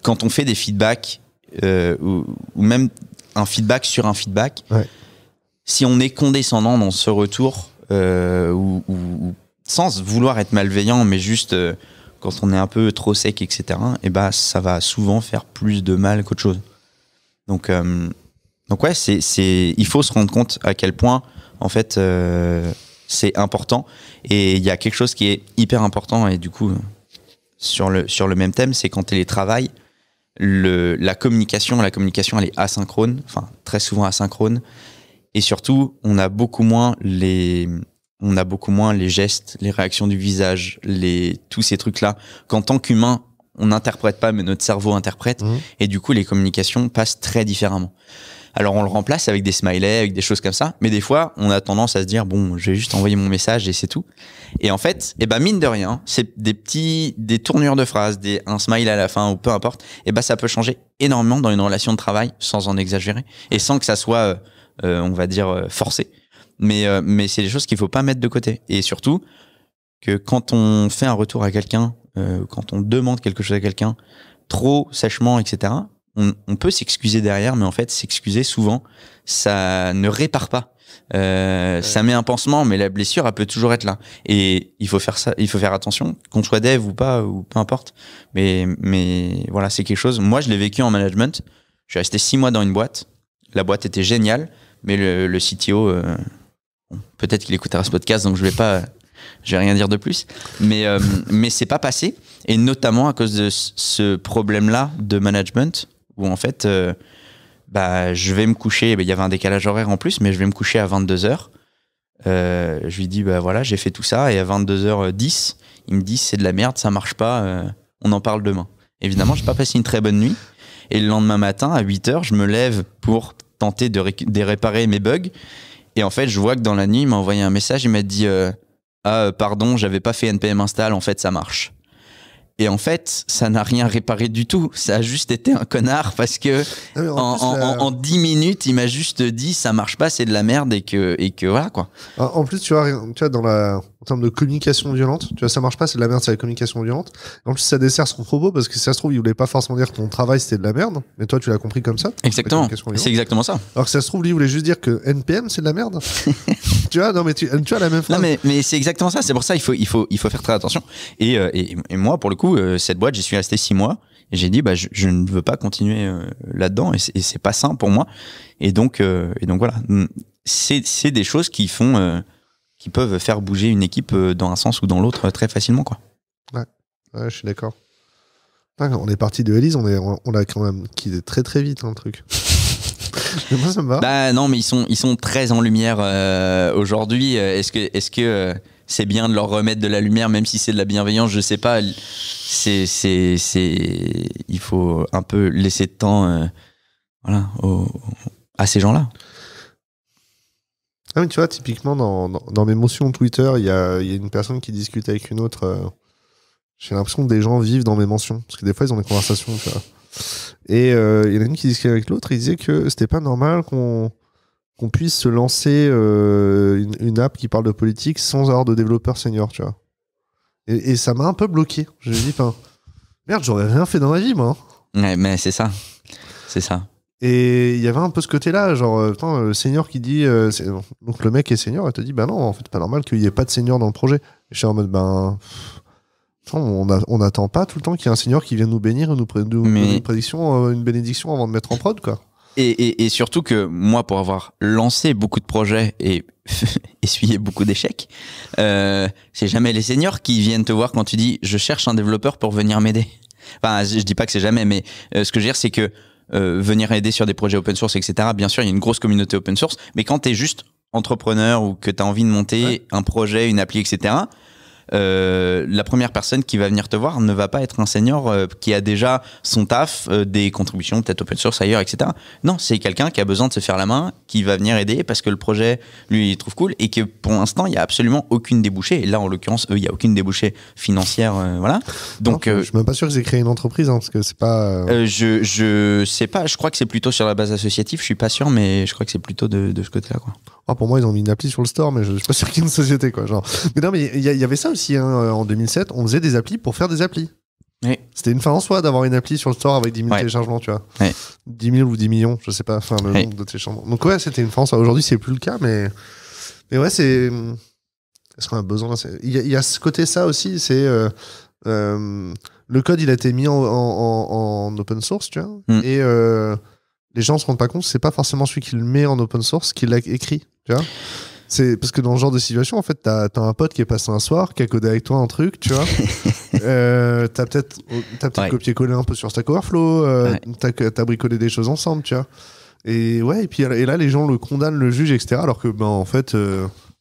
quand on fait des feedbacks ou même un feedback sur un feedback, si on est condescendant dans ce retour ou sans vouloir être malveillant, mais juste quand on est un peu trop sec, etc., et bah, ça va souvent faire plus de mal qu'autre chose. Donc ouais, il faut se rendre compte à quel point, en fait, c'est important. Et il y a quelque chose qui est hyper important, et du coup, sur le même thème, c'est qu'en télétravail, la communication, elle est asynchrone, enfin, très souvent asynchrone. Et surtout, on a beaucoup moins les gestes, les réactions du visage, tous ces trucs-là, qu'en tant qu'humain, on n'interprète pas, mais notre cerveau interprète. Et du coup, les communications passent très différemment. Alors, on le remplace avec des smileys, avec des choses comme ça. Mais des fois, on a tendance à se dire, bon, je vais juste envoyer mon message et c'est tout. Et en fait, mine de rien, c'est des tournures de phrases, un smile à la fin ou peu importe. Ça peut changer énormément dans une relation de travail sans en exagérer et sans que ça soit, on va dire, forcé. Mais c'est des choses qu'il faut pas mettre de côté. Et surtout, que quand on fait un retour à quelqu'un, quand on demande quelque chose à quelqu'un, trop sèchement, etc., on peut s'excuser derrière, mais en fait, s'excuser, souvent, ça ne répare pas. Ça met un pansement, mais la blessure, elle peut toujours être là. Et il faut faire attention, qu'on soit dev ou pas, ou peu importe. Mais voilà, c'est quelque chose. Moi, je l'ai vécu en management. Je suis resté 6 mois dans une boîte. La boîte était géniale, mais le CTO, peut-être qu'il écoutera ce podcast, donc je vais rien dire de plus. Mais c'est pas passé. Et notamment à cause de ce problème-là de management, où en fait, je vais me coucher, il y avait un décalage horaire en plus, mais je vais me coucher à 22h. Je lui dis, voilà, j'ai fait tout ça, et à 22h10, il me dit, c'est de la merde, ça marche pas, on en parle demain. Évidemment, j'ai pas passé une très bonne nuit, et le lendemain matin, à 8h, je me lève pour tenter de réparer mes bugs, et en fait, je vois que dans la nuit, il m'a envoyé un message, il m'a dit, pardon, j'avais pas fait NPM install, en fait, ça marche. Et en fait, ça n'a rien réparé du tout. Ça a juste été un connard parce que en 10 minutes, il m'a juste dit ça marche pas, c'est de la merde et que voilà quoi. En plus, tu vois, en termes de communication violente, tu vois, ça marche pas, c'est de la merde, c'est la communication violente. En plus, ça dessert son propos parce que si ça se trouve, il voulait pas forcément dire que ton travail c'était de la merde, mais toi, tu l'as compris comme ça. Exactement. C'est exactement ça. Alors que ça se trouve, lui, il voulait juste dire que NPM c'est de la merde. Tu vois, non, mais tu as la même phrase. Non, mais c'est exactement ça. C'est pour ça il faut faire très attention. Et moi, pour le coup, cette boîte, j'y suis resté 6 mois. Et j'ai dit, je ne veux pas continuer là-dedans. Et c'est pas sain pour moi. Et donc voilà. C'est des choses qui peuvent faire bouger une équipe dans un sens ou dans l'autre très facilement, quoi. Ouais, je suis d'accord. On est parti de Elise, on l'a quand même quitté très très vite, le truc. Mais moi, ça me va. Non, mais ils sont très en lumière aujourd'hui. Est-ce que c'est bien de leur remettre de la lumière, même si c'est de la bienveillance, je sais pas. Il faut un peu laisser de temps, à ces gens-là. Ah, mais tu vois, typiquement, dans mes motions Twitter, il y a une personne qui discute avec une autre. J'ai l'impression que des gens vivent dans mes mentions. Parce que des fois, ils ont des conversations, tu vois. Et il y en a une qui discutait avec l'autre, il disait que c'était pas normal qu'on puisse se lancer une app qui parle de politique sans avoir de développeur senior, tu vois. Et ça m'a un peu bloqué. Je me dis, merde, j'aurais rien fait dans ma vie, moi. Ouais, mais c'est ça. C'est ça. Et il y avait un peu ce côté-là, genre, le senior qui dit... donc le mec est senior, il te dit, non, en fait, pas normal qu'il n'y ait pas de senior dans le projet. Et je suis en mode, on n'attend pas tout le temps qu'il y ait un senior qui vienne nous bénir et nous donner une bénédiction avant de mettre en prod, quoi. Et surtout que moi, pour avoir lancé beaucoup de projets et essuyé beaucoup d'échecs, c'est jamais les seniors qui viennent te voir quand tu dis, je cherche un développeur pour venir m'aider. Enfin, je dis pas que c'est jamais, mais ce que je veux dire, c'est que venir aider sur des projets open source, etc. Bien sûr, il y a une grosse communauté open source, mais quand tu es juste entrepreneur ou que tu as envie de monter un projet, une appli, etc., la première personne qui va venir te voir ne va pas être un senior qui a déjà son taf, des contributions peut-être open source ailleurs, etc. Non, c'est quelqu'un qui a besoin de se faire la main, qui va venir aider parce que le projet, lui, il trouve cool et que pour l'instant, il n'y a absolument aucune débouchée. Et là, en l'occurrence, il n'y a aucune débouchée financière. Voilà. Donc, je suis même pas sûr qu'ils aient créé une entreprise, parce que c'est pas... Je sais pas, je crois que c'est plutôt sur la base associative, je suis pas sûr, mais je crois que c'est plutôt de ce côté-là, quoi. Pour moi, ils ont mis une appli sur le store, mais je suis pas sûr qu'il y ait une société, quoi. Genre. Mais non, mais il y avait ça aussi, en 2007, on faisait des applis pour faire des applis. Oui. C'était une fin en soi d'avoir une appli sur le store avec 10 000 Ouais. téléchargements, tu vois. Ouais. 10 000 ou 10 millions, je sais pas, enfin, le nombre de téléchargements. Donc, ouais, c'était une fin en soi. Aujourd'hui, c'est plus le cas, mais ouais, c'est. Est-ce qu'on a besoin. Il y a ce côté, ça aussi, c'est. Le code, il a été mis en open source, tu vois. Et les gens se rendent pas compte, c'est pas forcément celui qui le met en open source qui l'a écrit, tu vois. C'est parce que dans ce genre de situation, en fait, t'as un pote qui est passé un soir, qui a codé avec toi un truc, tu vois. T'as peut-être copié-collé un peu sur Stack Overflow, t'as bricolé des choses ensemble, tu vois. Et puis là, les gens le condamnent, le jugent, etc. Alors que, en fait,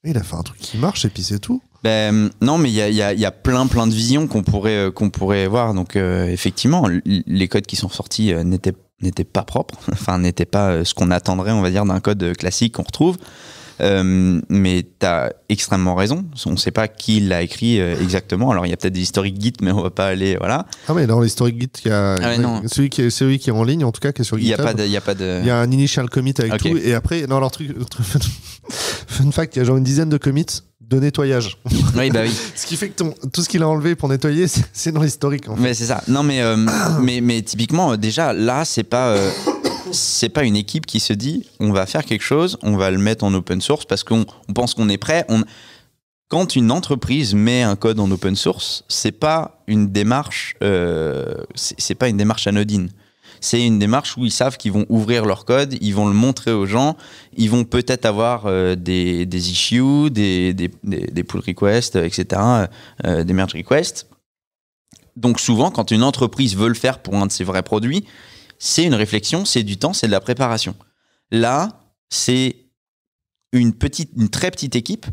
il a fait un truc qui marche et puis c'est tout. Non, mais il y a plein de visions qu'on pourrait voir. Donc, effectivement, les codes qui sont sortis n'étaient pas propres, enfin, n'étaient pas ce qu'on attendrait, on va dire, d'un code classique qu'on retrouve. Mais tu as extrêmement raison. On ne sait pas qui l'a écrit exactement. Alors, il y a peut-être des historiques Git, mais on va pas aller. Voilà. Ah, mais dans l'historique Git, il y a celui qui est en ligne, en tout cas, qui est sur GitHub. Il y a un initial commit avec tout. Et après, dans leur truc, fun fact, il y a genre une dizaine de commits de nettoyage. Oui, bah oui. Ce qui fait que tout ce qu'il a enlevé pour nettoyer, c'est dans l'historique. En fait. Mais c'est ça. Non, mais typiquement, déjà, là, c'est pas une équipe qui se dit on va faire quelque chose, on va le mettre en open source parce qu'on pense qu'on est prêt. Quand une entreprise met un code en open source, c'est pas une démarche, c'est pas une démarche anodine. C'est une démarche où ils savent qu'ils vont ouvrir leur code, ils vont le montrer aux gens, ils vont peut-être avoir des issues, des pull requests, etc., des merge requests. Donc souvent, quand une entreprise veut le faire pour un de ses vrais produits, c'est une réflexion, c'est du temps, c'est de la préparation. Là, c'est une très petite équipe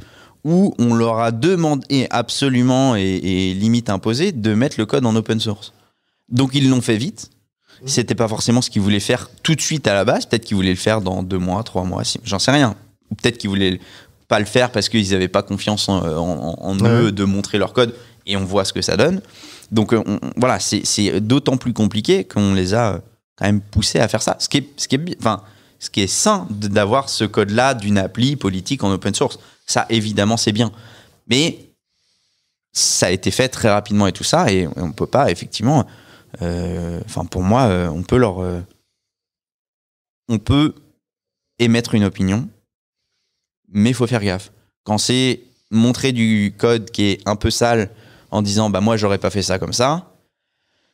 où on leur a demandé absolument et limite imposé de mettre le code en open source. Donc ils l'ont fait vite. C'était pas forcément ce qu'ils voulaient faire tout de suite à la base. Peut-être qu'ils voulaient le faire dans 2 mois, 3 mois, j'en sais rien. Ou peut-être qu'ils voulaient pas le faire parce qu'ils n'avaient pas confiance en eux de montrer leur code et on voit ce que ça donne. Donc voilà, c'est d'autant plus compliqué qu'on les a quand même poussés à faire ça. Ce qui est sain d'avoir ce code-là d'une appli politique en open source. Ça, évidemment, c'est bien. Mais ça a été fait très rapidement et tout ça, et on peut pas, effectivement... pour moi, on peut émettre une opinion, mais il faut faire gaffe. Quand c'est montrer du code qui est un peu sale en disant bah moi j'aurais pas fait ça comme ça,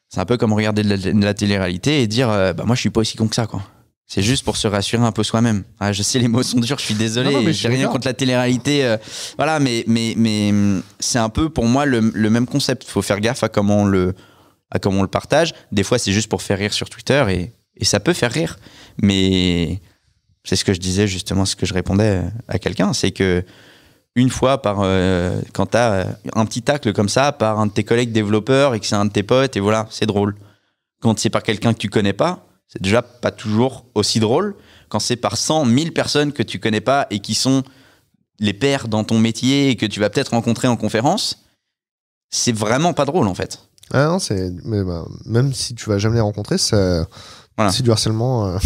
c'est un peu comme regarder de la télé-réalité et dire bah moi je suis pas aussi con que ça, quoi. C'est juste pour se rassurer un peu soi-même. Ah, je sais, les mots sont durs, je suis désolé, non, j'ai rien contre la télé-réalité, voilà, mais c'est un peu pour moi le même concept. Il faut faire gaffe à comment on le partage. Des fois, c'est juste pour faire rire sur Twitter et ça peut faire rire. Mais c'est ce que je disais justement, ce que je répondais à quelqu'un, c'est que une fois quand tu as un petit tacle comme ça par un de tes collègues développeurs et que c'est un de tes potes, et voilà, c'est drôle. Quand c'est par quelqu'un que tu connais pas, c'est déjà pas toujours aussi drôle. Quand c'est par 100 000 personnes que tu connais pas et qui sont les pairs dans ton métier et que tu vas peut-être rencontrer en conférence, c'est vraiment pas drôle en fait. Ah non, même si tu vas jamais les rencontrer, c'est du harcèlement.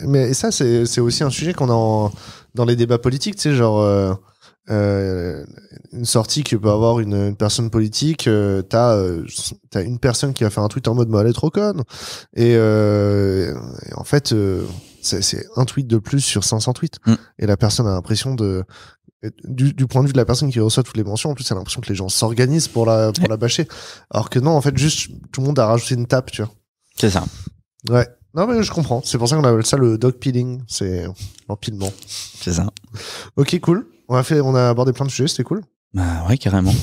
Mais ça, c'est aussi un sujet qu'on a dans les débats politiques, tu sais, genre une sortie que peut avoir une personne politique, t'as une personne qui va faire un tweet en mode elle est trop conne, et en fait c'est un tweet de plus sur 500 tweets, et la personne a l'impression du point de vue de la personne qui reçoit toutes les mentions, en plus elle a l'impression que les gens s'organisent pour la bâcher, alors que non, en fait juste tout le monde a rajouté une tape, tu vois. C'est ça. Ouais, non mais je comprends, c'est pour ça qu'on appelle ça le dog peeling, c'est l'empilement. C'est ça. Ok, cool, on a abordé plein de sujets, c'était cool. Bah ouais, carrément.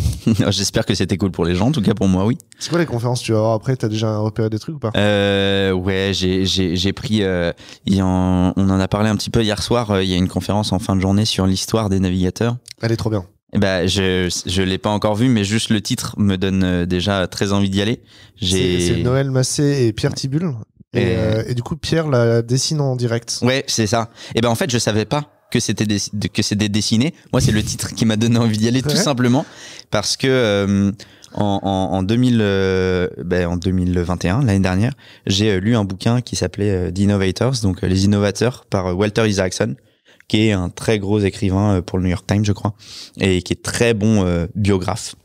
J'espère que c'était cool pour les gens, en tout cas pour moi, oui. C'est quoi les conférences que tu vas avoir après? T'as déjà repéré des trucs ou pas? Ouais, j'ai pris... on en a parlé un petit peu hier soir, il y a une conférence en fin de journée sur l'histoire des navigateurs. Elle est trop bien. Et bah, je l'ai pas encore vue, mais juste le titre me donne déjà très envie d'y aller. C'est Noël Massé et Pierre Tibulle. Et du coup, Pierre la dessine en direct. Ouais, c'est ça. Et ben en fait, je savais pas que c'était dessiné. Moi, c'est le titre qui m'a donné envie d'y aller, tout simplement, parce que en 2021, l'année dernière, j'ai lu un bouquin qui s'appelait The Innovators, donc les innovateurs, par Walter Isaacson, qui est un très gros écrivain pour le New York Times, je crois, et qui est très bon biographe.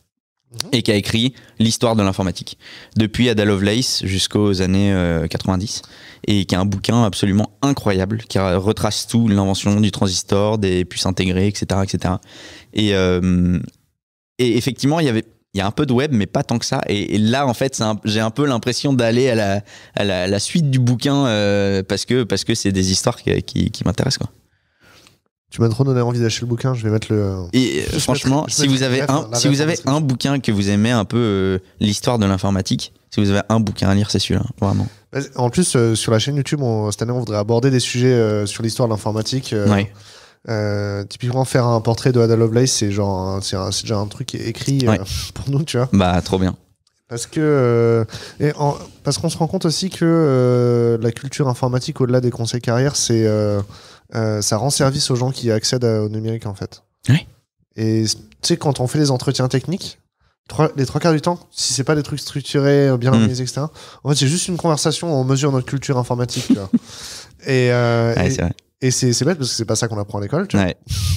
et qui a écrit l'histoire de l'informatique, depuis Ada Lovelace jusqu'aux années 90, et qui a un bouquin absolument incroyable, qui retrace tout, l'invention du transistor, des puces intégrées, etc. etc. Et effectivement, il y a un peu de web, mais pas tant que ça. Et là, en fait, j'ai un peu l'impression d'aller à la suite du bouquin parce que c'est des histoires qui m'intéressent, quoi. Tu m'as trop donné envie d'acheter le bouquin, je vais mettre le... Et franchement, si vous avez un bouquin que vous aimez un peu l'histoire de l'informatique, si vous avez un bouquin à lire, c'est celui-là, vraiment. En plus, sur la chaîne YouTube, cette année, on voudrait aborder des sujets sur l'histoire de l'informatique. Ouais. Typiquement, faire un portrait de Ada Lovelace, c'est déjà un truc qui est écrit pour nous, tu vois. Bah, trop bien. Parce parce qu'on se rend compte aussi que la culture informatique, au-delà des conseils carrière, ça rend service aux gens qui accèdent au numérique, en fait. Oui. Et tu sais, quand on fait les entretiens techniques, les 3 quarts du temps, si c'est pas des trucs structurés, bien organisés, etc., en fait, c'est juste une conversation où on mesure notre culture informatique, tu vois. Et c'est vrai. Et c'est bête parce que c'est pas ça qu'on apprend à l'école, tu vois.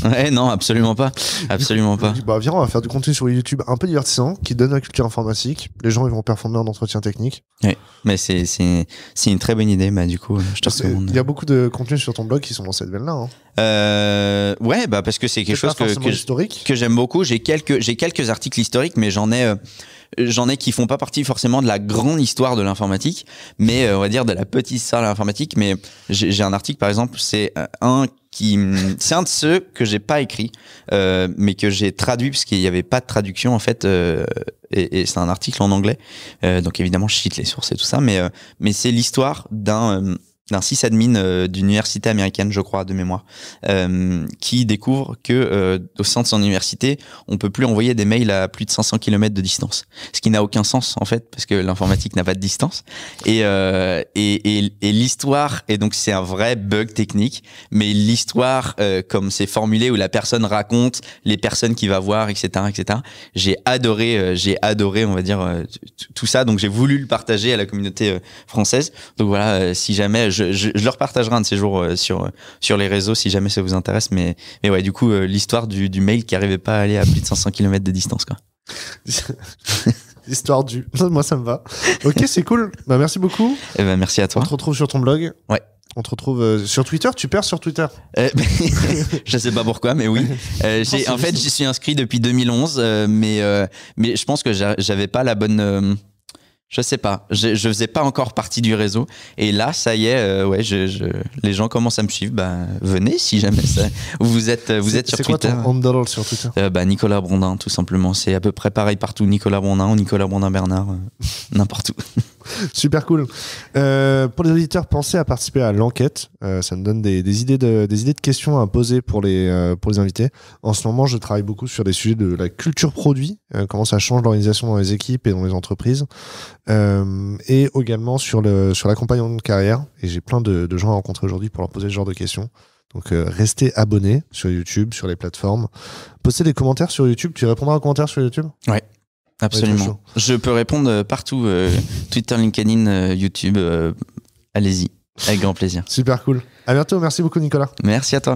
Ouais, non, absolument pas. Absolument pas. Bah, viens, on va faire du contenu sur YouTube un peu divertissant qui donne la culture informatique. Les gens, ils vont performer en entretien technique. Ouais, mais c'est une très bonne idée. Bah, du coup, je te recommande. Il y a beaucoup de contenus sur ton blog qui sont dans cette veine-là. Hein. Ouais, bah, parce que c'est quelque chose que j'aime beaucoup. J'ai quelques articles historiques, mais j'en ai qui font pas partie forcément de la grande histoire de l'informatique, mais on va dire de la petite histoire de l'informatique. Mais j'ai un article, par exemple, c'est un de ceux que j'ai pas écrit, mais que j'ai traduit parce qu'il y avait pas de traduction en fait, et c'est un article en anglais. Donc évidemment, je cite les sources et tout ça, mais c'est l'histoire d'un sysadmin d'une université américaine, je crois, de mémoire, qui découvre que au sein de son université, on peut plus envoyer des mails à plus de 500 km de distance. Ce qui n'a aucun sens, en fait, parce que l'informatique n'a pas de distance. Et l'histoire, et donc c'est un vrai bug technique, mais l'histoire, comme c'est formulé, où la personne raconte les personnes qu'il va voir, etc., etc., j'ai adoré, on va dire, tout ça. Donc j'ai voulu le partager à la communauté française. Donc voilà, si jamais... Je le repartagerai un de ces jours sur les réseaux si jamais ça vous intéresse. Mais ouais, du coup, l'histoire du mail qui arrivait pas à aller à plus de 500 km de distance, quoi. L'histoire du... Moi, ça me va. Ok, c'est cool. Bah, merci beaucoup. Et ben, merci à toi. On te retrouve sur ton blog. Ouais. On te retrouve sur Twitter. Tu perds sur Twitter. Je sais pas pourquoi, mais oui. En fait, j'y suis inscrit depuis 2011, mais je pense que j'avais pas la bonne... Je sais pas, je faisais pas encore partie du réseau, et là ça y est, ouais, les gens commencent à me suivre. Bah venez si jamais vous êtes sur Twitter. C'est quoi ton handle sur Twitter? Nicolas Brondin, tout simplement. C'est à peu près pareil partout. Nicolas Brondin ou Nicolas Brondin Bernard, n'importe où. Super cool. Pour les auditeurs, pensez à participer à l'enquête. Ça me donne des idées de questions à poser pour les invités. En ce moment, je travaille beaucoup sur des sujets de la culture produit, comment ça change l'organisation dans les équipes et dans les entreprises, et également sur l'accompagnement de carrière. Et j'ai plein de gens à rencontrer aujourd'hui pour leur poser ce genre de questions. Donc restez abonnés sur YouTube, sur les plateformes. Postez des commentaires sur YouTube. Tu répondras aux commentaires sur YouTube? Ouais. Absolument. Je peux répondre partout, Twitter, LinkedIn, YouTube, allez-y, avec grand plaisir. Super cool. À bientôt, merci beaucoup Nicolas. Merci à toi.